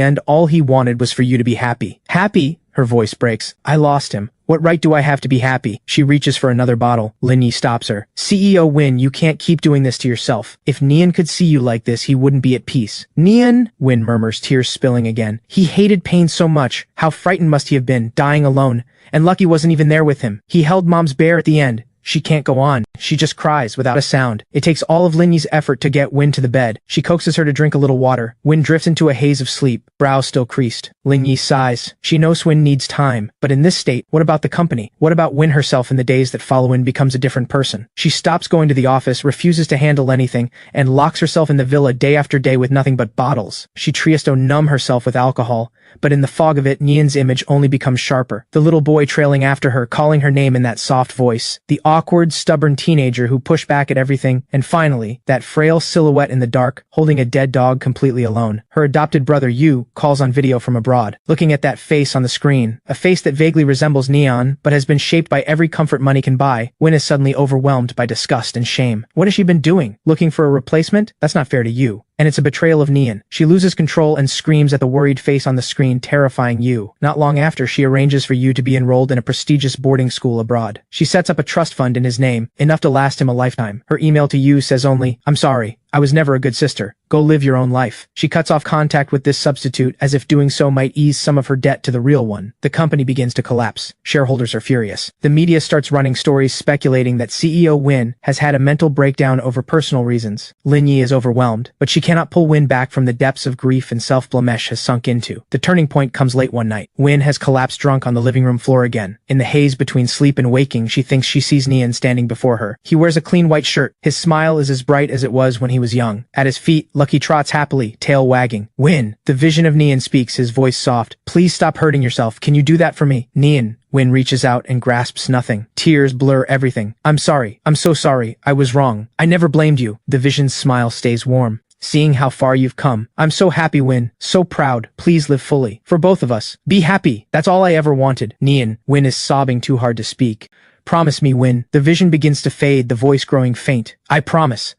end, all he wanted was for you to be happy. Happy? Her voice breaks. I lost him. What right do I have to be happy? She reaches for another bottle. Lin Yi stops her. CEO Win, you can't keep doing this to yourself. If Nian could see you like this, he wouldn't be at peace. Nian? Win murmurs, tears spilling again. He hated pain so much. How frightened must he have been, dying alone. And Lucky wasn't even there with him. He held Mom's bear at the end. She can't go on. She just cries without a sound. It takes all of Lin Yi's effort to get Win to the bed. She coaxes her to drink a little water. Win drifts into a haze of sleep, brows still creased. Lin Yi sighs. She knows Win needs time, but in this state, what about the company? What about Win herself in the days that follow and becomes a different person? She stops going to the office, refuses to handle anything, and locks herself in the villa day after day with nothing but bottles. She tries to numb herself with alcohol, but in the fog of it, Nian's image only becomes sharper. The little boy trailing after her, calling her name in that soft voice. The awkward, stubborn teenager who pushed back at everything. And finally, that frail silhouette in the dark, holding a dead dog completely alone. Her adopted brother, Yu, calls on video from abroad. Looking at that face on the screen, a face that vaguely resembles Neon, but has been shaped by every comfort money can buy, Win is suddenly overwhelmed by disgust and shame. What has she been doing? Looking for a replacement? That's not fair to Yu. And it's a betrayal of Neon. She loses control and screams at the worried face on the screen, terrifying Yu. Not long after, she arranges for Yu to be enrolled in a prestigious boarding school abroad. She sets up a trust fund in his name, enough to last him a lifetime. Her email to Yu says only, "I'm sorry. I was never a good sister. Go live your own life." She cuts off contact with this substitute as if doing so might ease some of her debt to the real one. The company begins to collapse. Shareholders are furious. The media starts running stories speculating that CEO Win has had a mental breakdown over personal reasons. Lin Yi is overwhelmed, but she cannot pull Win back from the depths of grief and self-blemish has sunk into. The turning point comes late one night. Win has collapsed drunk on the living room floor again. In the haze between sleep and waking, she thinks she sees Nian standing before her. He wears a clean white shirt. His smile is as bright as it was when he was young. At his feet, Lucky trots happily, tail wagging. "Win." The vision of Nian speaks, his voice soft. "Please stop hurting yourself. Can you do that for me?" Nian. Win reaches out and grasps nothing. Tears blur everything. "I'm sorry. I'm so sorry. I was wrong. I never blamed you." The vision's smile stays warm. "Seeing how far you've come. I'm so happy, Win. So proud. Please live fully. For both of us. Be happy. That's all I ever wanted." Nian. Win is sobbing too hard to speak. "Promise me, Win." The vision begins to fade, the voice growing faint. I promise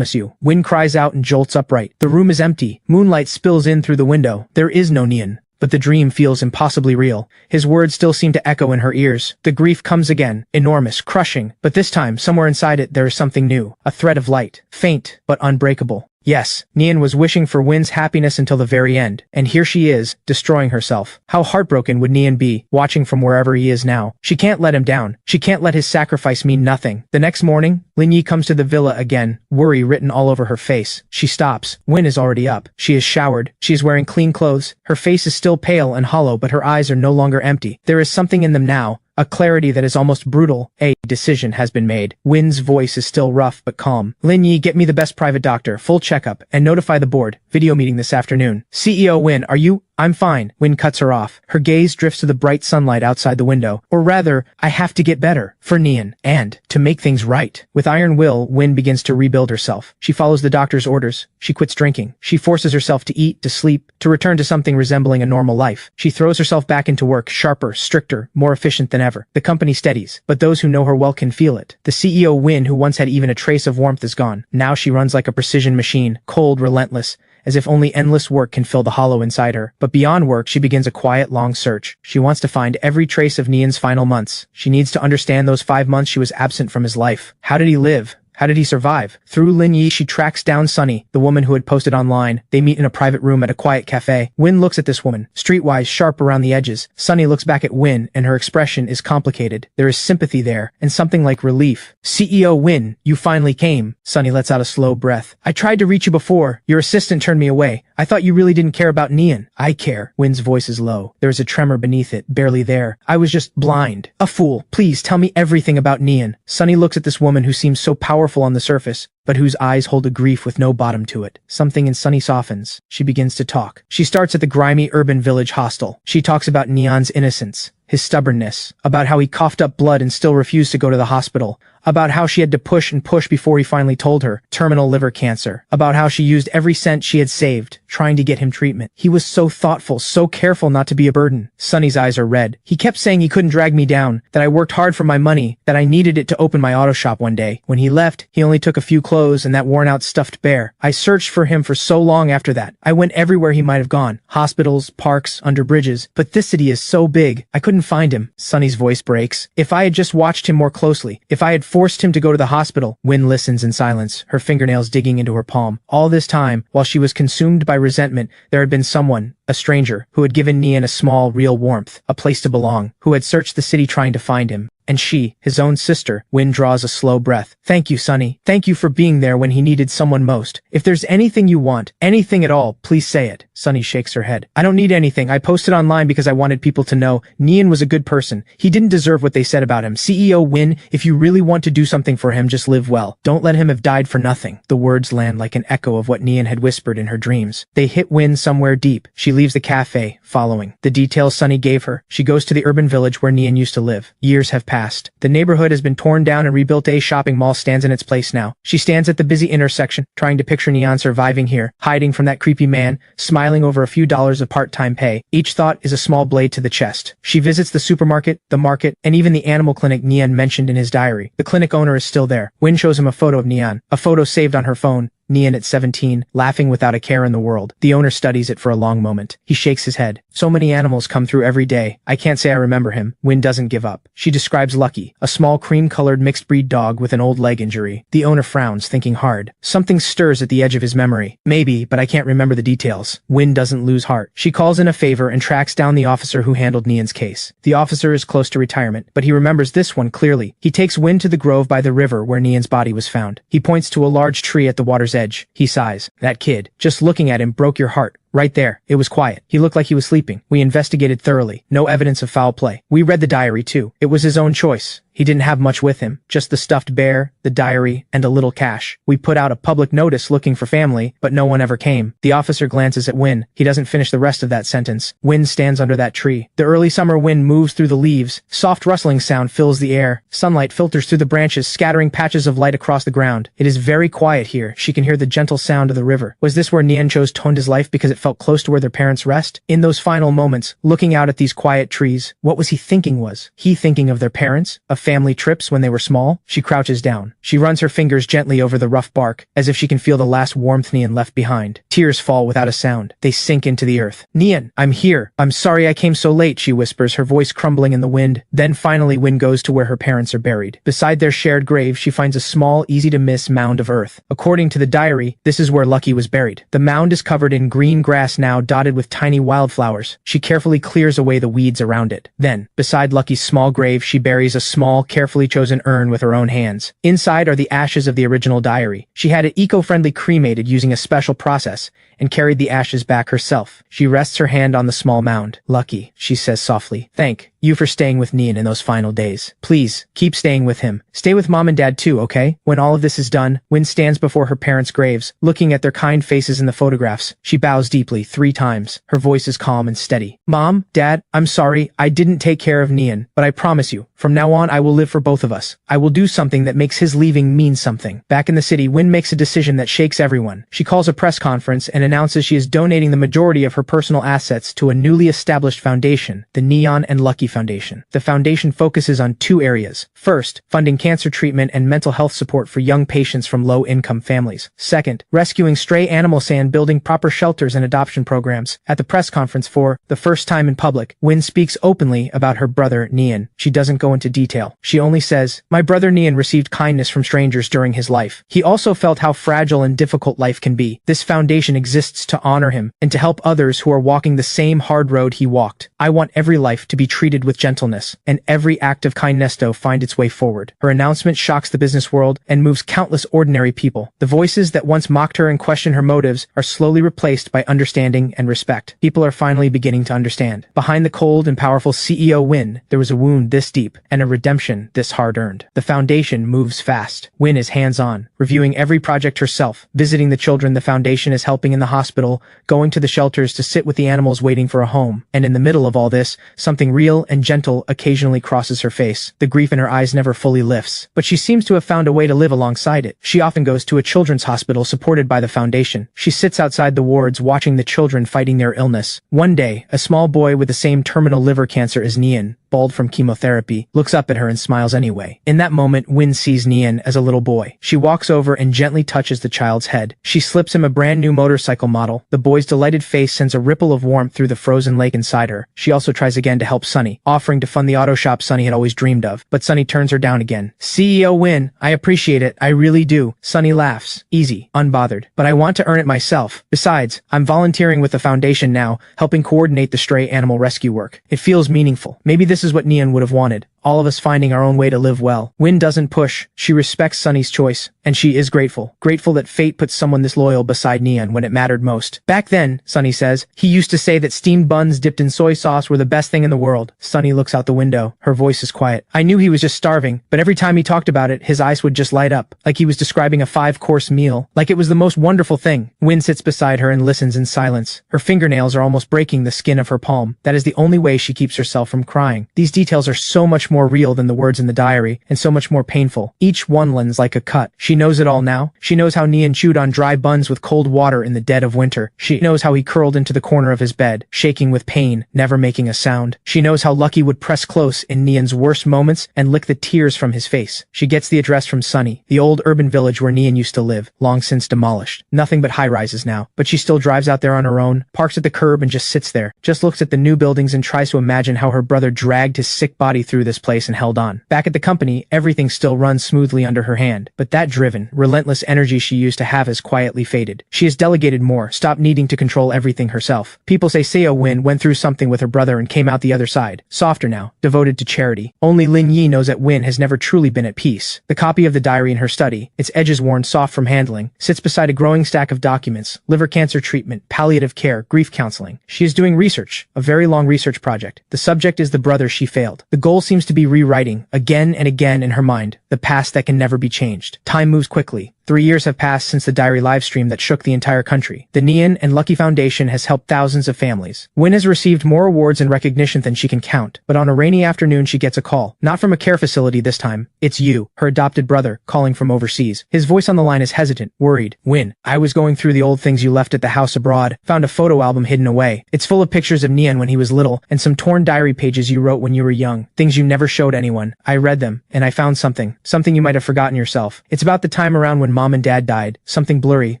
you." Win cries out and jolts upright. The room is empty. Moonlight spills in through the window. There is no Nian. But the dream feels impossibly real. His words still seem to echo in her ears. The grief comes again, enormous, crushing. But this time, somewhere inside it, there is something new. A thread of light. Faint, but unbreakable. Yes, Nian was wishing for Win's happiness until the very end, and here she is, destroying herself. How heartbroken would Nian be, watching from wherever he is now? She can't let him down. She can't let his sacrifice mean nothing. The next morning, Lin Yi comes to the villa again, worry written all over her face. She stops. Win is already up. She is showered. She is wearing clean clothes. Her face is still pale and hollow, but her eyes are no longer empty. There is something in them now. A clarity that is almost brutal. A decision has been made. Win's voice is still rough but calm. "Lin Yi, get me the best private doctor, full checkup, and notify the board. Video meeting this afternoon." "CEO Win, are you—" "I'm fine." Win cuts her off. Her gaze drifts to the bright sunlight outside the window. Or rather, I have to get better. For Nian. And to make things right. With iron will, Win begins to rebuild herself. She follows the doctor's orders. She quits drinking. She forces herself to eat, to sleep, to return to something resembling a normal life. She throws herself back into work, sharper, stricter, more efficient than ever. The company steadies, but those who know her well can feel it. The CEO Win, who once had even a trace of warmth, is gone. Now she runs like a precision machine, cold, relentless, as if only endless work can fill the hollow inside her. But beyond work, she begins a quiet, long search. She wants to find every trace of Nian's final months. She needs to understand those 5 months she was absent from his life. How did he live? How did he survive? Through Lin Yi, she tracks down Sunny, the woman who had posted online. They meet in a private room at a quiet cafe. Win looks at this woman, streetwise, sharp around the edges. Sunny looks back at Win, and her expression is complicated. There is sympathy there, and something like relief. "CEO Win, you finally came." Sunny lets out a slow breath. "I tried to reach you before. Your assistant turned me away. I thought you really didn't care about Nian." "I care." Win's voice is low. There is a tremor beneath it, barely there. "I was just blind. A fool. Please tell me everything about Nian." Sunny looks at this woman who seems so powerful on the surface, but whose eyes hold a grief with no bottom to it. Something in Sunny softens. She begins to talk. She starts at the grimy urban village hostel. She talks about Nian's innocence, his stubbornness, about how he coughed up blood and still refused to go to the hospital, about how she had to push and push before he finally told her, terminal liver cancer, about how she used every cent she had saved, trying to get him treatment. He was so thoughtful, so careful not to be a burden. Sunny's eyes are red. "He kept saying he couldn't drag me down, that I worked hard for my money, that I needed it to open my auto shop one day. When he left, he only took a few clothes and that worn-out stuffed bear. I searched for him for so long after that. I went everywhere he might have gone. Hospitals, parks, under bridges. But this city is so big, I couldn't find him." Sunny's voice breaks. "If I had just watched him more closely, if I had forced him to go to the hospital." Win listens in silence, her fingernails digging into her palm. All this time, while she was consumed by resentment, there had been someone, a stranger, who had given Nian a small, real warmth, a place to belong, who had searched the city trying to find him. And she, his own sister. Win draws a slow breath. Thank you, Sonny. Thank you for being there when he needed someone most. If there's anything you want, anything at all, please say it. Sonny shakes her head. I don't need anything. I posted online because I wanted people to know Nian was a good person. He didn't deserve what they said about him. CEO Win, if you really want to do something for him, just live well. Don't let him have died for nothing. The words land like an echo of what Nian had whispered in her dreams. They hit Win somewhere deep. She leaves the cafe, following the details Sonny gave her. She goes to the urban village where Nian used to live. Years have passed. The neighborhood has been torn down and rebuilt. A shopping mall stands in its place now. She stands at the busy intersection, trying to picture Nian surviving here, hiding from that creepy man, smiling over a few dollars of part-time pay. Each thought is a small blade to the chest. She visits the supermarket, the market, and even the animal clinic Nian mentioned in his diary. The clinic owner is still there. Win shows him a photo of Nian, a photo saved on her phone. Nian at 17, laughing without a care in the world. The owner studies it for a long moment. He shakes his head. So many animals come through every day. I can't say I remember him. Win doesn't give up. She describes Lucky, a small cream-colored mixed-breed dog with an old leg injury. The owner frowns, thinking hard. Something stirs at the edge of his memory. Maybe, but I can't remember the details. Win doesn't lose heart. She calls in a favor and tracks down the officer who handled Nian's case. The officer is close to retirement, but he remembers this one clearly. He takes Win to the grove by the river where Nian's body was found. He points to a large tree at the water's edge. He sighs. That kid, just looking at him broke your heart. Right there. It was quiet. He looked like he was sleeping. We investigated thoroughly. No evidence of foul play. We read the diary too. It was his own choice. He didn't have much with him. Just the stuffed bear, the diary, and a little cash. We put out a public notice looking for family, but no one ever came. The officer glances at Win. He doesn't finish the rest of that sentence. Win stands under that tree. The early summer wind moves through the leaves. Soft rustling sound fills the air. Sunlight filters through the branches, scattering patches of light across the ground. It is very quiet here. She can hear the gentle sound of the river. Was this where Nian chose to end his life because it felt close to where their parents rest? In those final moments, looking out at these quiet trees, what was he thinking? Was he thinking of their parents? Of family trips when they were small? She crouches down. She runs her fingers gently over the rough bark, as if she can feel the last warmth Nian left behind. Tears fall without a sound. They sink into the earth. Nian, I'm here. I'm sorry I came so late, she whispers, her voice crumbling in the wind. Then finally Win goes to where her parents are buried. Beside their shared grave, she finds a small, easy-to-miss mound of earth. According to the diary, this is where Lucky was buried. The mound is covered in green grass now, dotted with tiny wildflowers. She carefully clears away the weeds around it. Then, beside Lucky's small grave, she buries a small, carefully chosen urn with her own hands. Inside are the ashes of the original diary. She had it eco-friendly cremated using a special process, and carried the ashes back herself. She rests her hand on the small mound. Lucky, she says softly. Thank you for staying with Nian in those final days. Please, keep staying with him. Stay with Mom and Dad too, okay? When all of this is done, Win stands before her parents' graves, looking at their kind faces in the photographs. She bows deeply 3 times. Her voice is calm and steady. Mom, Dad, I'm sorry, I didn't take care of Nian, but I promise you, from now on I will live for both of us. I will do something that makes his leaving mean something. Back in the city, Win makes a decision that shakes everyone. She calls a press conference and announces she is donating the majority of her personal assets to a newly established foundation, the Nian and Lucky Foundation. The foundation focuses on 2 areas. First, funding cancer treatment and mental health support for young patients from low-income families. Second, rescuing stray animals and building proper shelters and adoption programs. At the press conference for the first time in public, Win speaks openly about her brother Nian. She doesn't go into detail. She only says, "My brother Nian received kindness from strangers during his life. He also felt how fragile and difficult life can be. This foundation exists to honor him and to help others who are walking the same hard road he walked. I want every life to be treated with gentleness, and every act of kindness to find its way forward." Her announcement shocks the business world and moves countless ordinary people. The voices that once mocked her and questioned her motives are slowly replaced by understanding and respect. People are finally beginning to understand. Behind the cold and powerful CEO Win, there was a wound this deep and a redemption this hard-earned. The foundation moves fast. Win is hands-on, reviewing every project herself, visiting the children the foundation is helping in the hospital, going to the shelters to sit with the animals waiting for a home. And in the middle of all this, something real and gentle occasionally crosses her face. The grief in her eyes never fully lifts, but she seems to have found a way to live alongside it. She often goes to a children's hospital supported by the foundation. She sits outside the wards watching the children fighting their illness. One day, a small boy with the same terminal liver cancer as Nian, bald from chemotherapy, looks up at her and smiles anyway. In that moment, Win sees Nian as a little boy. She walks over and gently touches the child's head. She slips him a brand new motorcycle model. The boy's delighted face sends a ripple of warmth through the frozen lake inside her. She also tries again to help Sunny, offering to fund the auto shop Sunny had always dreamed of. But Sunny turns her down again. CEO Win, I appreciate it, I really do. Sunny laughs. Easy, unbothered. But I want to earn it myself. Besides, I'm volunteering with the foundation now, helping coordinate the stray animal rescue work. It feels meaningful. Maybe this is what Nian would have wanted. All of us finding our own way to live well. Win doesn't push. She respects Sunny's choice, and she is grateful. Grateful that fate put someone this loyal beside Nian when it mattered most. Back then, Sunny says, he used to say that steamed buns dipped in soy sauce were the best thing in the world. Sunny looks out the window. Her voice is quiet. I knew he was just starving, but every time he talked about it, his eyes would just light up, like he was describing a 5-course meal, like it was the most wonderful thing. Win sits beside her and listens in silence. Her fingernails are almost breaking the skin of her palm. That is the only way she keeps herself from crying. These details are so much more real than the words in the diary, and so much more painful. Each one lands like a cut. She knows it all now. She knows how Nian chewed on dry buns with cold water in the dead of winter. She knows how he curled into the corner of his bed, shaking with pain, never making a sound. She knows how Lucky would press close in Nian's worst moments and lick the tears from his face. She gets the address from Sunny, the old urban village where Nian used to live, long since demolished. Nothing but high-rises now. But she still drives out there on her own, parks at the curb and just sits there, just looks at the new buildings and tries to imagine how her brother dragged his sick body through this place and held on. Back at the company, everything still runs smoothly under her hand, but that driven, relentless energy she used to have has quietly faded. She has delegated more, stopped needing to control everything herself. People say Seo Win went through something with her brother and came out the other side, softer now, devoted to charity. Only Lin Yi knows that Win has never truly been at peace. The copy of the diary in her study, its edges worn soft from handling, sits beside a growing stack of documents: liver cancer treatment, palliative care, grief counseling. She is doing research, a very long research project. The subject is the brother she failed. The goal seems to be rewriting, again and again in her mind, the past that can never be changed. Time moves quickly. 3 years have passed since the diary livestream that shook the entire country. The Nian and Lucky Foundation has helped thousands of families. Win has received more awards and recognition than she can count, but on a rainy afternoon she gets a call. Not from a care facility this time. It's you, her adopted brother, calling from overseas. His voice on the line is hesitant, worried. Win, I was going through the old things you left at the house abroad, found a photo album hidden away. It's full of pictures of Nian when he was little, and some torn diary pages you wrote when you were young, things you never showed anyone. I read them, and I found something you might have forgotten yourself. It's about the time around when Mom and Dad died, something blurry,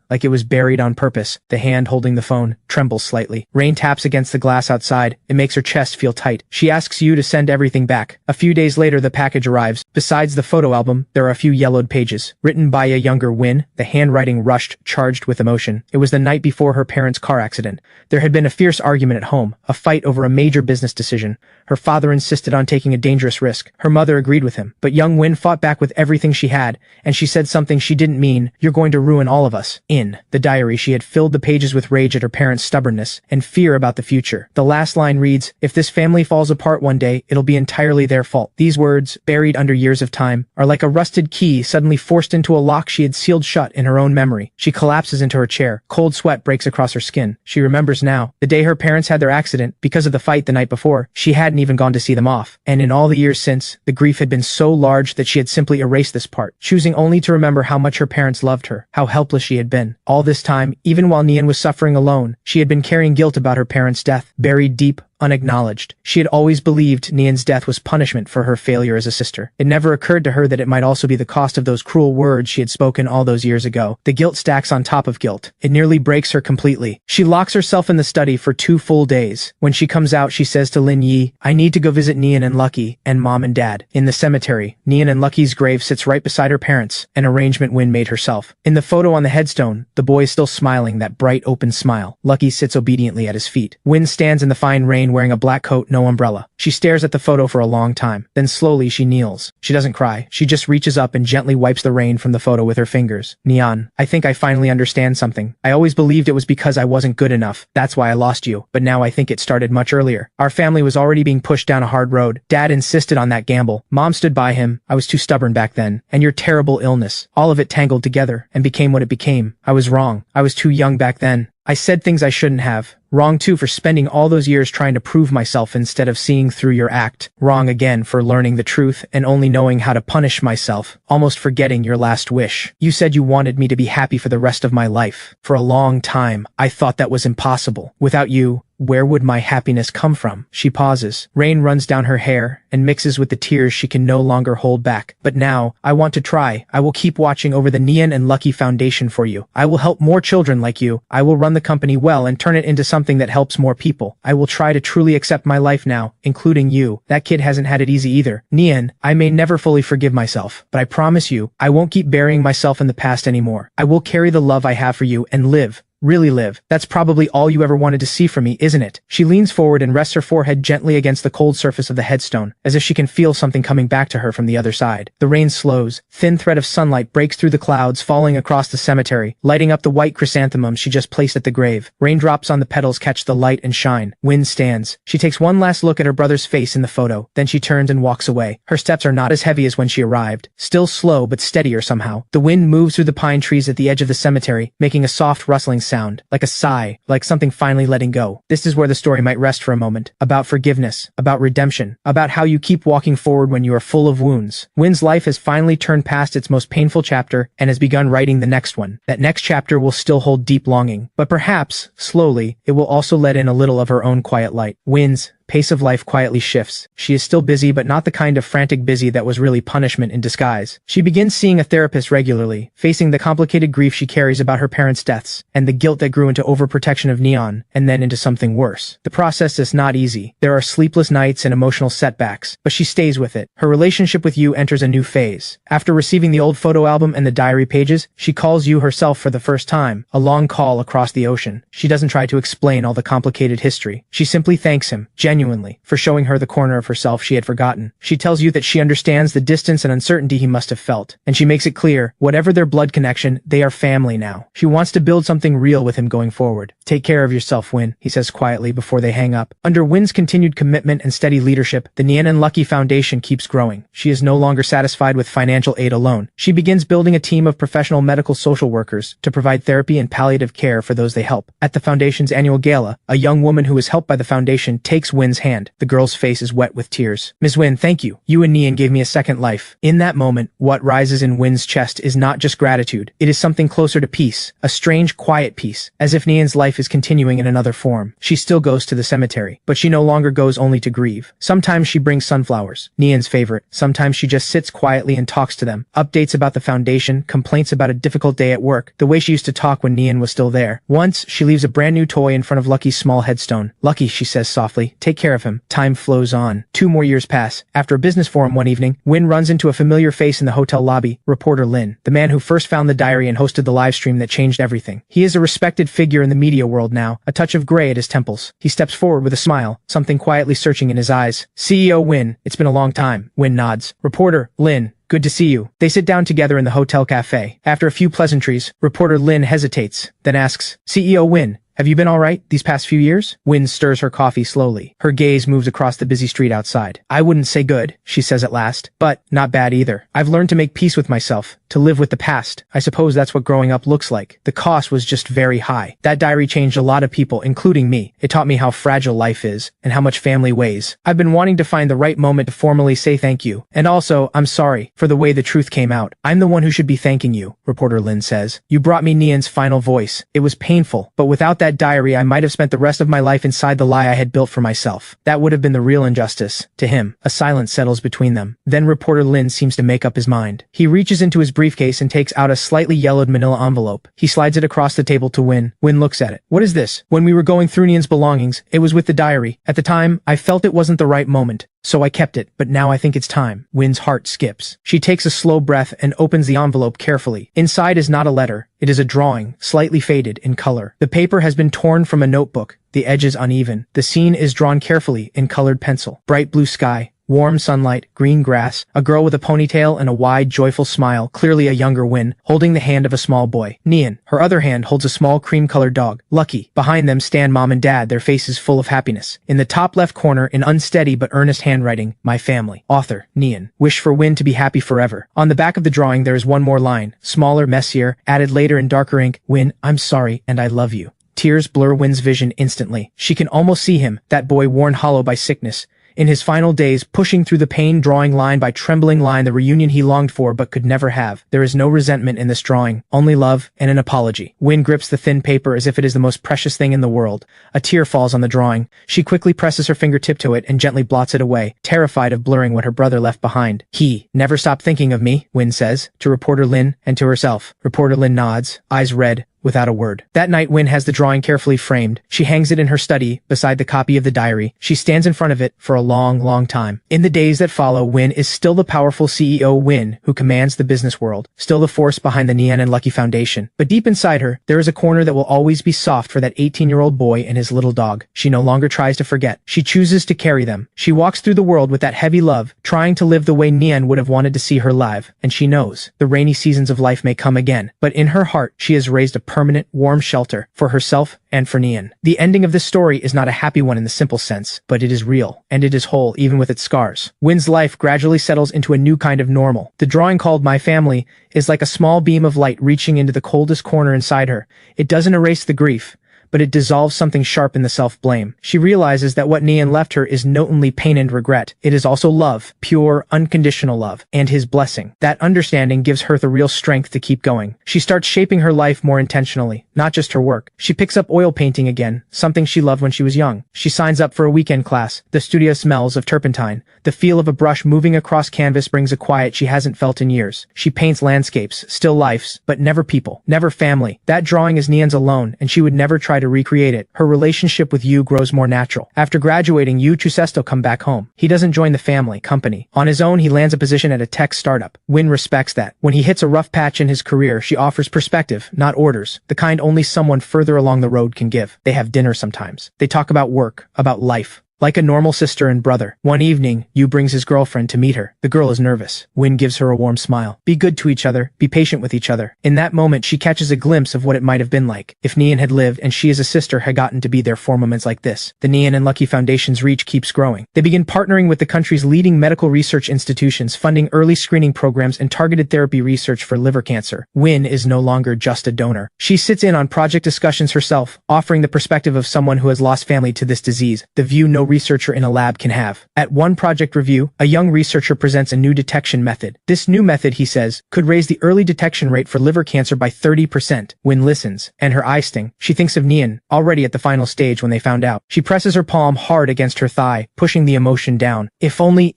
like it was buried on purpose. The hand holding the phone trembles slightly. Rain taps against the glass outside. It makes her chest feel tight. She asks you to send everything back. A few days later, the package arrives. Besides the photo album, there are a few yellowed pages. Written by a younger Win, the handwriting rushed, charged with emotion. It was the night before her parents' car accident. There had been a fierce argument at home, a fight over a major business decision. Her father insisted on taking a dangerous risk. Her mother agreed with him. But young Win fought back with everything she had, and she said something she didn't mean. You're going to ruin all of us. In the diary, she had filled the pages with rage at her parents' stubbornness and fear about the future. The last line reads, if this family falls apart one day, it'll be entirely their fault. These words, buried under years of time, are like a rusted key suddenly forced into a lock she had sealed shut in her own memory. She collapses into her chair. Cold sweat breaks across her skin. She remembers now. The day her parents had their accident, because of the fight the night before, she hadn't even gone to see them off. And in all the years since, the grief had been so large that she had simply erased this part, choosing only to remember how much her parents loved her, how helpless she had been. All this time, even while Nian was suffering alone, she had been carrying guilt about her parents' death, buried deep, unacknowledged. She had always believed Nian's death was punishment for her failure as a sister. It never occurred to her that it might also be the cost of those cruel words she had spoken all those years ago. The guilt stacks on top of guilt. It nearly breaks her completely. She locks herself in the study for 2 full days. When she comes out, she says to Lin Yi, I need to go visit Nian and Lucky, and Mom and Dad. In the cemetery, Nian and Lucky's grave sits right beside her parents, an arrangement Win made herself. In the photo on the headstone, the boy is still smiling, that bright, open smile. Lucky sits obediently at his feet. Win stands in the fine rain wearing a black coat, no umbrella. She stares at the photo for a long time. Then slowly she kneels. She doesn't cry. She just reaches up and gently wipes the rain from the photo with her fingers. Nian, I think I finally understand something. I always believed it was because I wasn't good enough. That's why I lost you. But now I think it started much earlier. Our family was already being pushed down a hard road. Dad insisted on that gamble. Mom stood by him. I was too stubborn back then. And your terrible illness. All of it tangled together and became what it became. I was wrong. I was too young back then. I said things I shouldn't have, Wrong too for spending all those years trying to prove myself instead of seeing through your act. Wrong again for learning the truth and only knowing how to punish myself, almost forgetting your last wish. You said you wanted me to be happy for the rest of my life. For a long time, I thought that was impossible. Without you, where would my happiness come from? She pauses. Rain runs down her hair and mixes with the tears she can no longer hold back. But now, I want to try. I will keep watching over the Nian and Lucky Foundation for you. I will help more children like you. I will run the company well and turn it into something that helps more people. I will try to truly accept my life now, including you. That kid hasn't had it easy either. Nian, I may never fully forgive myself, but I promise you, I won't keep burying myself in the past anymore. I will carry the love I have for you and live. Really live. That's probably all you ever wanted to see from me, isn't it? She leans forward and rests her forehead gently against the cold surface of the headstone, as if she can feel something coming back to her from the other side. The rain slows. Thin thread of sunlight breaks through the clouds, falling across the cemetery, lighting up the white chrysanthemums she just placed at the grave. Raindrops on the petals catch the light and shine. Wind stands. She takes one last look at her brother's face in the photo, then she turns and walks away. Her steps are not as heavy as when she arrived, still slow but steadier somehow. The wind moves through the pine trees at the edge of the cemetery, making a soft rustling sound, like a sigh, like something finally letting go. This is where the story might rest for a moment. About forgiveness, about redemption, about how you keep walking forward when you are full of wounds. Win's life has finally turned past its most painful chapter and has begun writing the next one. That next chapter will still hold deep longing, but perhaps, slowly, it will also let in a little of her own quiet light. Win's pace of life quietly shifts. She is still busy, but not the kind of frantic busy that was really punishment in disguise. She begins seeing a therapist regularly, facing the complicated grief she carries about her parents' deaths, and the guilt that grew into overprotection of Neon, and then into something worse. The process is not easy. There are sleepless nights and emotional setbacks, but she stays with it. Her relationship with you enters a new phase. After receiving the old photo album and the diary pages, she calls you herself for the first time, a long call across the ocean. She doesn't try to explain all the complicated history. She simply thanks him, genuinely, for showing her the corner of herself she had forgotten. She tells you that she understands the distance and uncertainty he must have felt, and she makes it clear, whatever their blood connection, they are family now. She wants to build something real with him going forward. Take care of yourself, Win, he says quietly before they hang up. Under Win's continued commitment and steady leadership, the Nian and Lucky Foundation keeps growing. She is no longer satisfied with financial aid alone. She begins building a team of professional medical social workers to provide therapy and palliative care for those they help. At the foundation's annual gala, a young woman who is helped by the foundation takes Win's hand. The girl's face is wet with tears. Ms. Win, thank you. You and Nian gave me a second life. In that moment, what rises in Win's chest is not just gratitude. It is something closer to peace, a strange, quiet peace, as if Nian's life is continuing in another form. She still goes to the cemetery, but she no longer goes only to grieve. Sometimes she brings sunflowers, Nian's favorite. Sometimes she just sits quietly and talks to them. Updates about the foundation, complaints about a difficult day at work, the way she used to talk when Nian was still there. Once, she leaves a brand new toy in front of Lucky's small headstone. Lucky, she says softly, take care of him. Time flows on. 2 more years pass. After a business forum one evening, Win runs into a familiar face in the hotel lobby, reporter Lin, the man who first found the diary and hosted the live stream that changed everything. He is a respected figure in the media world now, a touch of gray at his temples. He steps forward with a smile, something quietly searching in his eyes. CEO Win, it's been a long time. Win nods. Reporter Lin, good to see you. They sit down together in the hotel cafe. After a few pleasantries, reporter Lin hesitates, then asks, CEO Win, have you been all right these past few years? Win stirs her coffee slowly. Her gaze moves across the busy street outside. I wouldn't say good, she says at last, but not bad either. I've learned to make peace with myself, to live with the past. I suppose that's what growing up looks like. The cost was just very high. That diary changed a lot of people, including me. It taught me how fragile life is, and how much family weighs. I've been wanting to find the right moment to formally say thank you. And also, I'm sorry for the way the truth came out. I'm the one who should be thanking you, reporter Lin says. You brought me Nian's final voice. It was painful, but without that diary, I might have spent the rest of my life inside the lie I had built for myself. That would have been the real injustice. To him, a silence settles between them. Then reporter Lin seems to make up his mind. He reaches into his briefcase and takes out a slightly yellowed manila envelope. He slides it across the table to Win. Win looks at it. What is this? When we were going through Nian's belongings, it was with the diary. At the time, I felt it wasn't the right moment, so I kept it, but now I think it's time. Win's heart skips. She takes a slow breath and opens the envelope carefully. Inside is not a letter. It is a drawing, slightly faded in color. The paper has been torn from a notebook, the edges uneven. The scene is drawn carefully in colored pencil. Bright blue sky, warm sunlight, green grass, a girl with a ponytail and a wide, joyful smile, clearly a younger Win, holding the hand of a small boy. Nian, her other hand, holds a small cream-colored dog. Lucky. Behind them stand Mom and Dad, their faces full of happiness. In the top left corner, in unsteady but earnest handwriting, my family. Author, Nian. Wish for Win to be happy forever. On the back of the drawing there is one more line, smaller, messier, added later in darker ink, Win, I'm sorry and I love you. Tears blur Win's vision instantly. She can almost see him, that boy worn hollow by sickness, in his final days, pushing through the pain, drawing line by trembling line the reunion he longed for but could never have. There is no resentment in this drawing, only love and an apology. Win grips the thin paper as if it is the most precious thing in the world. A tear falls on the drawing. She quickly presses her fingertip to it and gently blots it away, terrified of blurring what her brother left behind. He never stopped thinking of me, Win says, to reporter Lin and to herself. Reporter Lin nods, eyes red, without a word. That night, Win has the drawing carefully framed. She hangs it in her study, beside the copy of the diary. She stands in front of it for a long, long time. In the days that follow, Win is still the powerful CEO Win who commands the business world, still the force behind the Nian and Lucky Foundation. But deep inside her, there is a corner that will always be soft for that 18-year-old boy and his little dog. She no longer tries to forget. She chooses to carry them. She walks through the world with that heavy love, trying to live the way Nian would have wanted to see her live. And she knows the rainy seasons of life may come again. But in her heart, she has raised a permanent, warm shelter for herself and for Nian. The ending of this story is not a happy one in the simple sense, but it is real, and it is whole even with its scars. Win's life gradually settles into a new kind of normal. The drawing called My Family is like a small beam of light reaching into the coldest corner inside her. It doesn't erase the grief, but it dissolves something sharp in the self-blame. She realizes that what Nian left her is not only pain and regret, it is also love, pure, unconditional love, and his blessing. That understanding gives her the real strength to keep going. She starts shaping her life more intentionally, not just her work. She picks up oil painting again, something she loved when she was young. She signs up for a weekend class. The studio smells of turpentine. The feel of a brush moving across canvas brings a quiet she hasn't felt in years. She paints landscapes, still lifes, but never people, never family. That drawing is Nian's alone, and she would never try to recreate it. Her relationship with Yu grows more natural. After graduating, Yu chooses to come back home. He doesn't join the family company. On his own, he lands a position at a tech startup. Win respects that. When he hits a rough patch in his career, she offers perspective, not orders, the kind only someone further along the road can give. They have dinner sometimes. They talk about work, about life. Like a normal sister and brother. One evening, Yu brings his girlfriend to meet her. The girl is nervous. Win gives her a warm smile. Be good to each other. Be patient with each other. In that moment, she catches a glimpse of what it might have been like if Nian had lived and she as a sister had gotten to be there for moments like this. The Nian and Lucky Foundation's reach keeps growing. They begin partnering with the country's leading medical research institutions, funding early screening programs and targeted therapy research for liver cancer. Win is no longer just a donor. She sits in on project discussions herself, offering the perspective of someone who has lost family to this disease, the view no researcher in a lab can have. At one project review, a young researcher presents a new detection method. This new method, he says, could raise the early detection rate for liver cancer by 30%. Win listens, and her eyes sting. She thinks of Nian, already at the final stage when they found out. She presses her palm hard against her thigh, pushing the emotion down. If only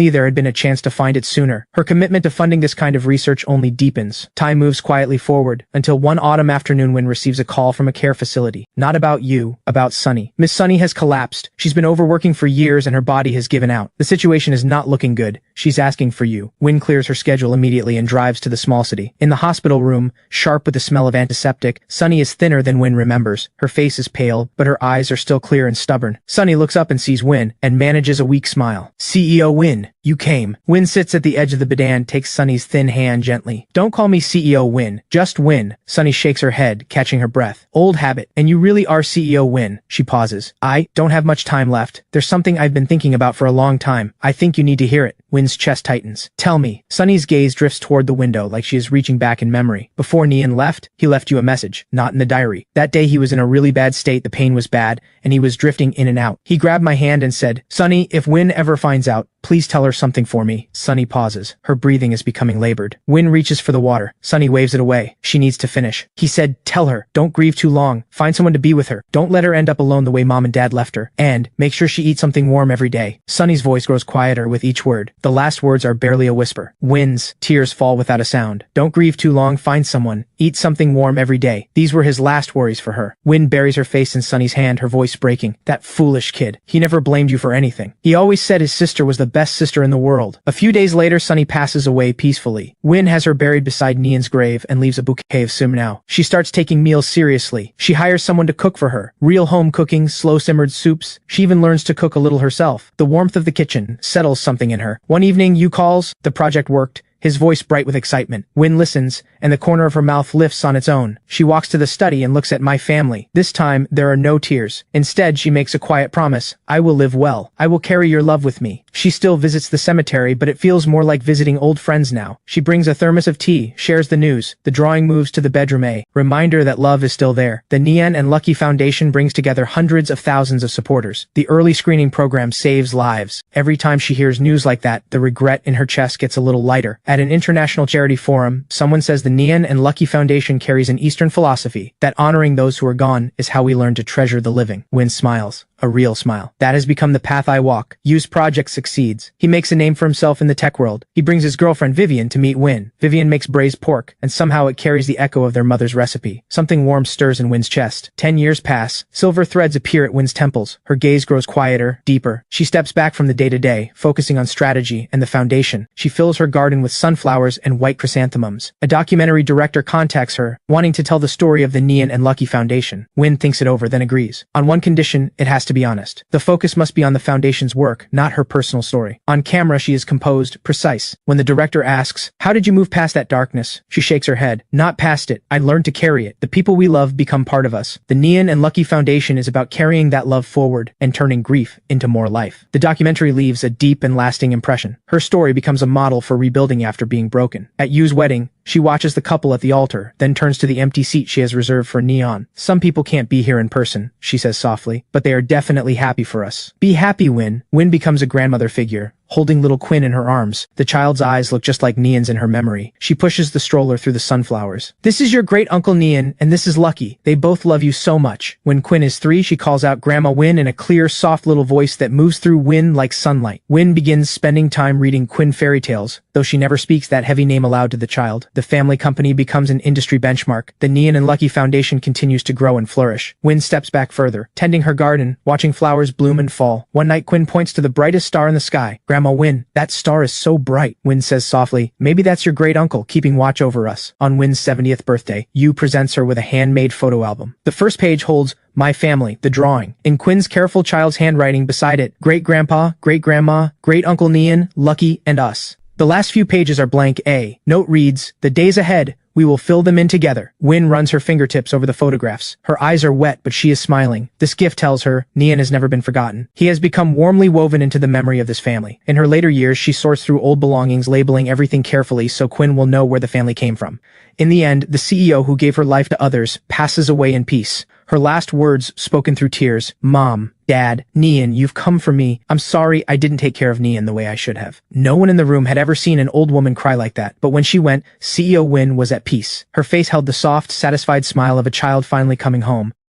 there had been a chance to find it sooner. Her commitment to funding this kind of research only deepens. Time moves quietly forward, until one autumn afternoon Win receives a call from a care facility. Not about you, about Sunny. Miss Sunny has collapsed. She's been overworking for years and her body has given out. The situation is not looking good. She's asking for you. Win clears her schedule immediately and drives to the small city. In the hospital room, sharp with the smell of antiseptic, Sunny is thinner than Win remembers. Her face is pale, but her eyes are still clear and stubborn. Sunny looks up and sees Win, and manages a weak smile. CEO Win, you came. Win sits at the edge of the bed, takes Sunny's thin hand gently. Don't call me CEO Win, just Win. Sunny shakes her head, catching her breath. Old habit, and you really are CEO Win. She pauses. I don't have much time left. There's something I've been thinking about for a long time. I think you need to hear it. Win's chest tightens. Tell me. Sunny's gaze drifts toward the window like she is reaching back in memory. Before Nian left, he left you a message, not in the diary. That day he was in a really bad state, the pain was bad, and he was drifting in and out. He grabbed my hand and said, Sunny, if Win ever finds out, please tell her something for me. Sunny pauses. Her breathing is becoming labored. Win reaches for the water. Sunny waves it away. She needs to finish. He said, tell her, don't grieve too long. Find someone to be with her. Don't let her end up alone the way mom and dad left her. And make sure she eats something warm every day. Sunny's voice grows quieter with each word. The last words are barely a whisper. Win's tears fall without a sound. Don't grieve too long. Find someone. Eat something warm every day. These were his last worries for her. Win buries her face in Sunny's hand, her voice breaking. That foolish kid. He never blamed you for anything. He always said his sister was the best sister in the world. A few days later, Sunny passes away peacefully. Win has her buried beside Nian's grave and leaves a bouquet of sumnao. She starts taking meals seriously. She hires someone to cook for her. Real home cooking, slow-simmered soups. She even learns to cook a little herself. The warmth of the kitchen settles something in her. One evening, Yu calls. The project worked. His voice bright with excitement. Win listens, and the corner of her mouth lifts on its own. She walks to the study and looks at my family. This time, there are no tears. Instead, she makes a quiet promise. I will live well. I will carry your love with me. She still visits the cemetery, but it feels more like visiting old friends now. She brings a thermos of tea, shares the news. The drawing moves to the bedroom A. Reminder that love is still there. The Nian and Lucky Foundation brings together hundreds of thousands of supporters. The early screening program saves lives. Every time she hears news like that, the regret in her chest gets a little lighter. At an international charity forum, someone says the Nian and Lucky Foundation carries an Eastern philosophy that honoring those who are gone is how we learn to treasure the living. Win smiles. A real smile. That has become the path I walk. Yu's project succeeds. He makes a name for himself in the tech world. He brings his girlfriend Vivian to meet Win. Vivian makes braised pork, and somehow it carries the echo of their mother's recipe. Something warm stirs in Win's chest. 10 years pass. Silver threads appear at Win's temples. Her gaze grows quieter, deeper. She steps back from the day-to-day, focusing on strategy and the foundation. She fills her garden with sunflowers and white chrysanthemums. A documentary director contacts her, wanting to tell the story of the Nian and Lucky Foundation. Win thinks it over, then agrees. On one condition, it has to be honest. The focus must be on the foundation's work, not her personal story. On camera, she is composed, precise. When the director asks, "How did you move past that darkness?" she shakes her head. "Not past it. I learned to carry it. The people we love become part of us." The Nian and Lucky Foundation is about carrying that love forward and turning grief into more life. The documentary leaves a deep and lasting impression. Her story becomes a model for rebuilding after being broken. At Yu's wedding, she watches the couple at the altar, then turns to the empty seat she has reserved for Neon. "Some people can't be here in person," she says softly, "but they are definitely happy for us." Be happy, Win. Win becomes a grandmother figure, holding little Quinn in her arms. The child's eyes look just like Neon's in her memory. She pushes the stroller through the sunflowers. "This is your great uncle Neon, and this is Lucky. They both love you so much." When Quinn is 3, she calls out Grandma Win in a clear, soft little voice that moves through Win like sunlight. Win begins spending time reading Quinn fairy tales, though she never speaks that heavy name aloud to the child. The family company becomes an industry benchmark. The Neon and Lucky Foundation continues to grow and flourish. Win steps back further, tending her garden, watching flowers bloom and fall. One night, Quinn points to the brightest star in the sky. "Grandma Win, that star is so bright." Win says softly, "Maybe that's your great uncle keeping watch over us." On Win's 70th birthday, Yu presents her with a handmade photo album. The first page holds "My Family," the drawing. In Quinn's careful child's handwriting beside it, "Great-grandpa, great-grandma, great-uncle Neon, Lucky, and us." The last few pages are blank. A note reads, "The days ahead, we will fill them in together." Win runs her fingertips over the photographs. Her eyes are wet, but she is smiling. This gift tells her Neon has never been forgotten. He has become warmly woven into the memory of this family. In her later years, she sorts through old belongings, labeling everything carefully so Quinn will know where the family came from. In the end, the CEO who gave her life to others passes away in peace. Her last words, spoken through tears, "Mom, Dad, Neon, you've come for me. I'm sorry I didn't take care of Neon the way I should have." No one in the room had ever seen an old woman cry like that, but when she went, CEO Win was at peace. Her face held the soft, satisfied smile of a child finally coming home.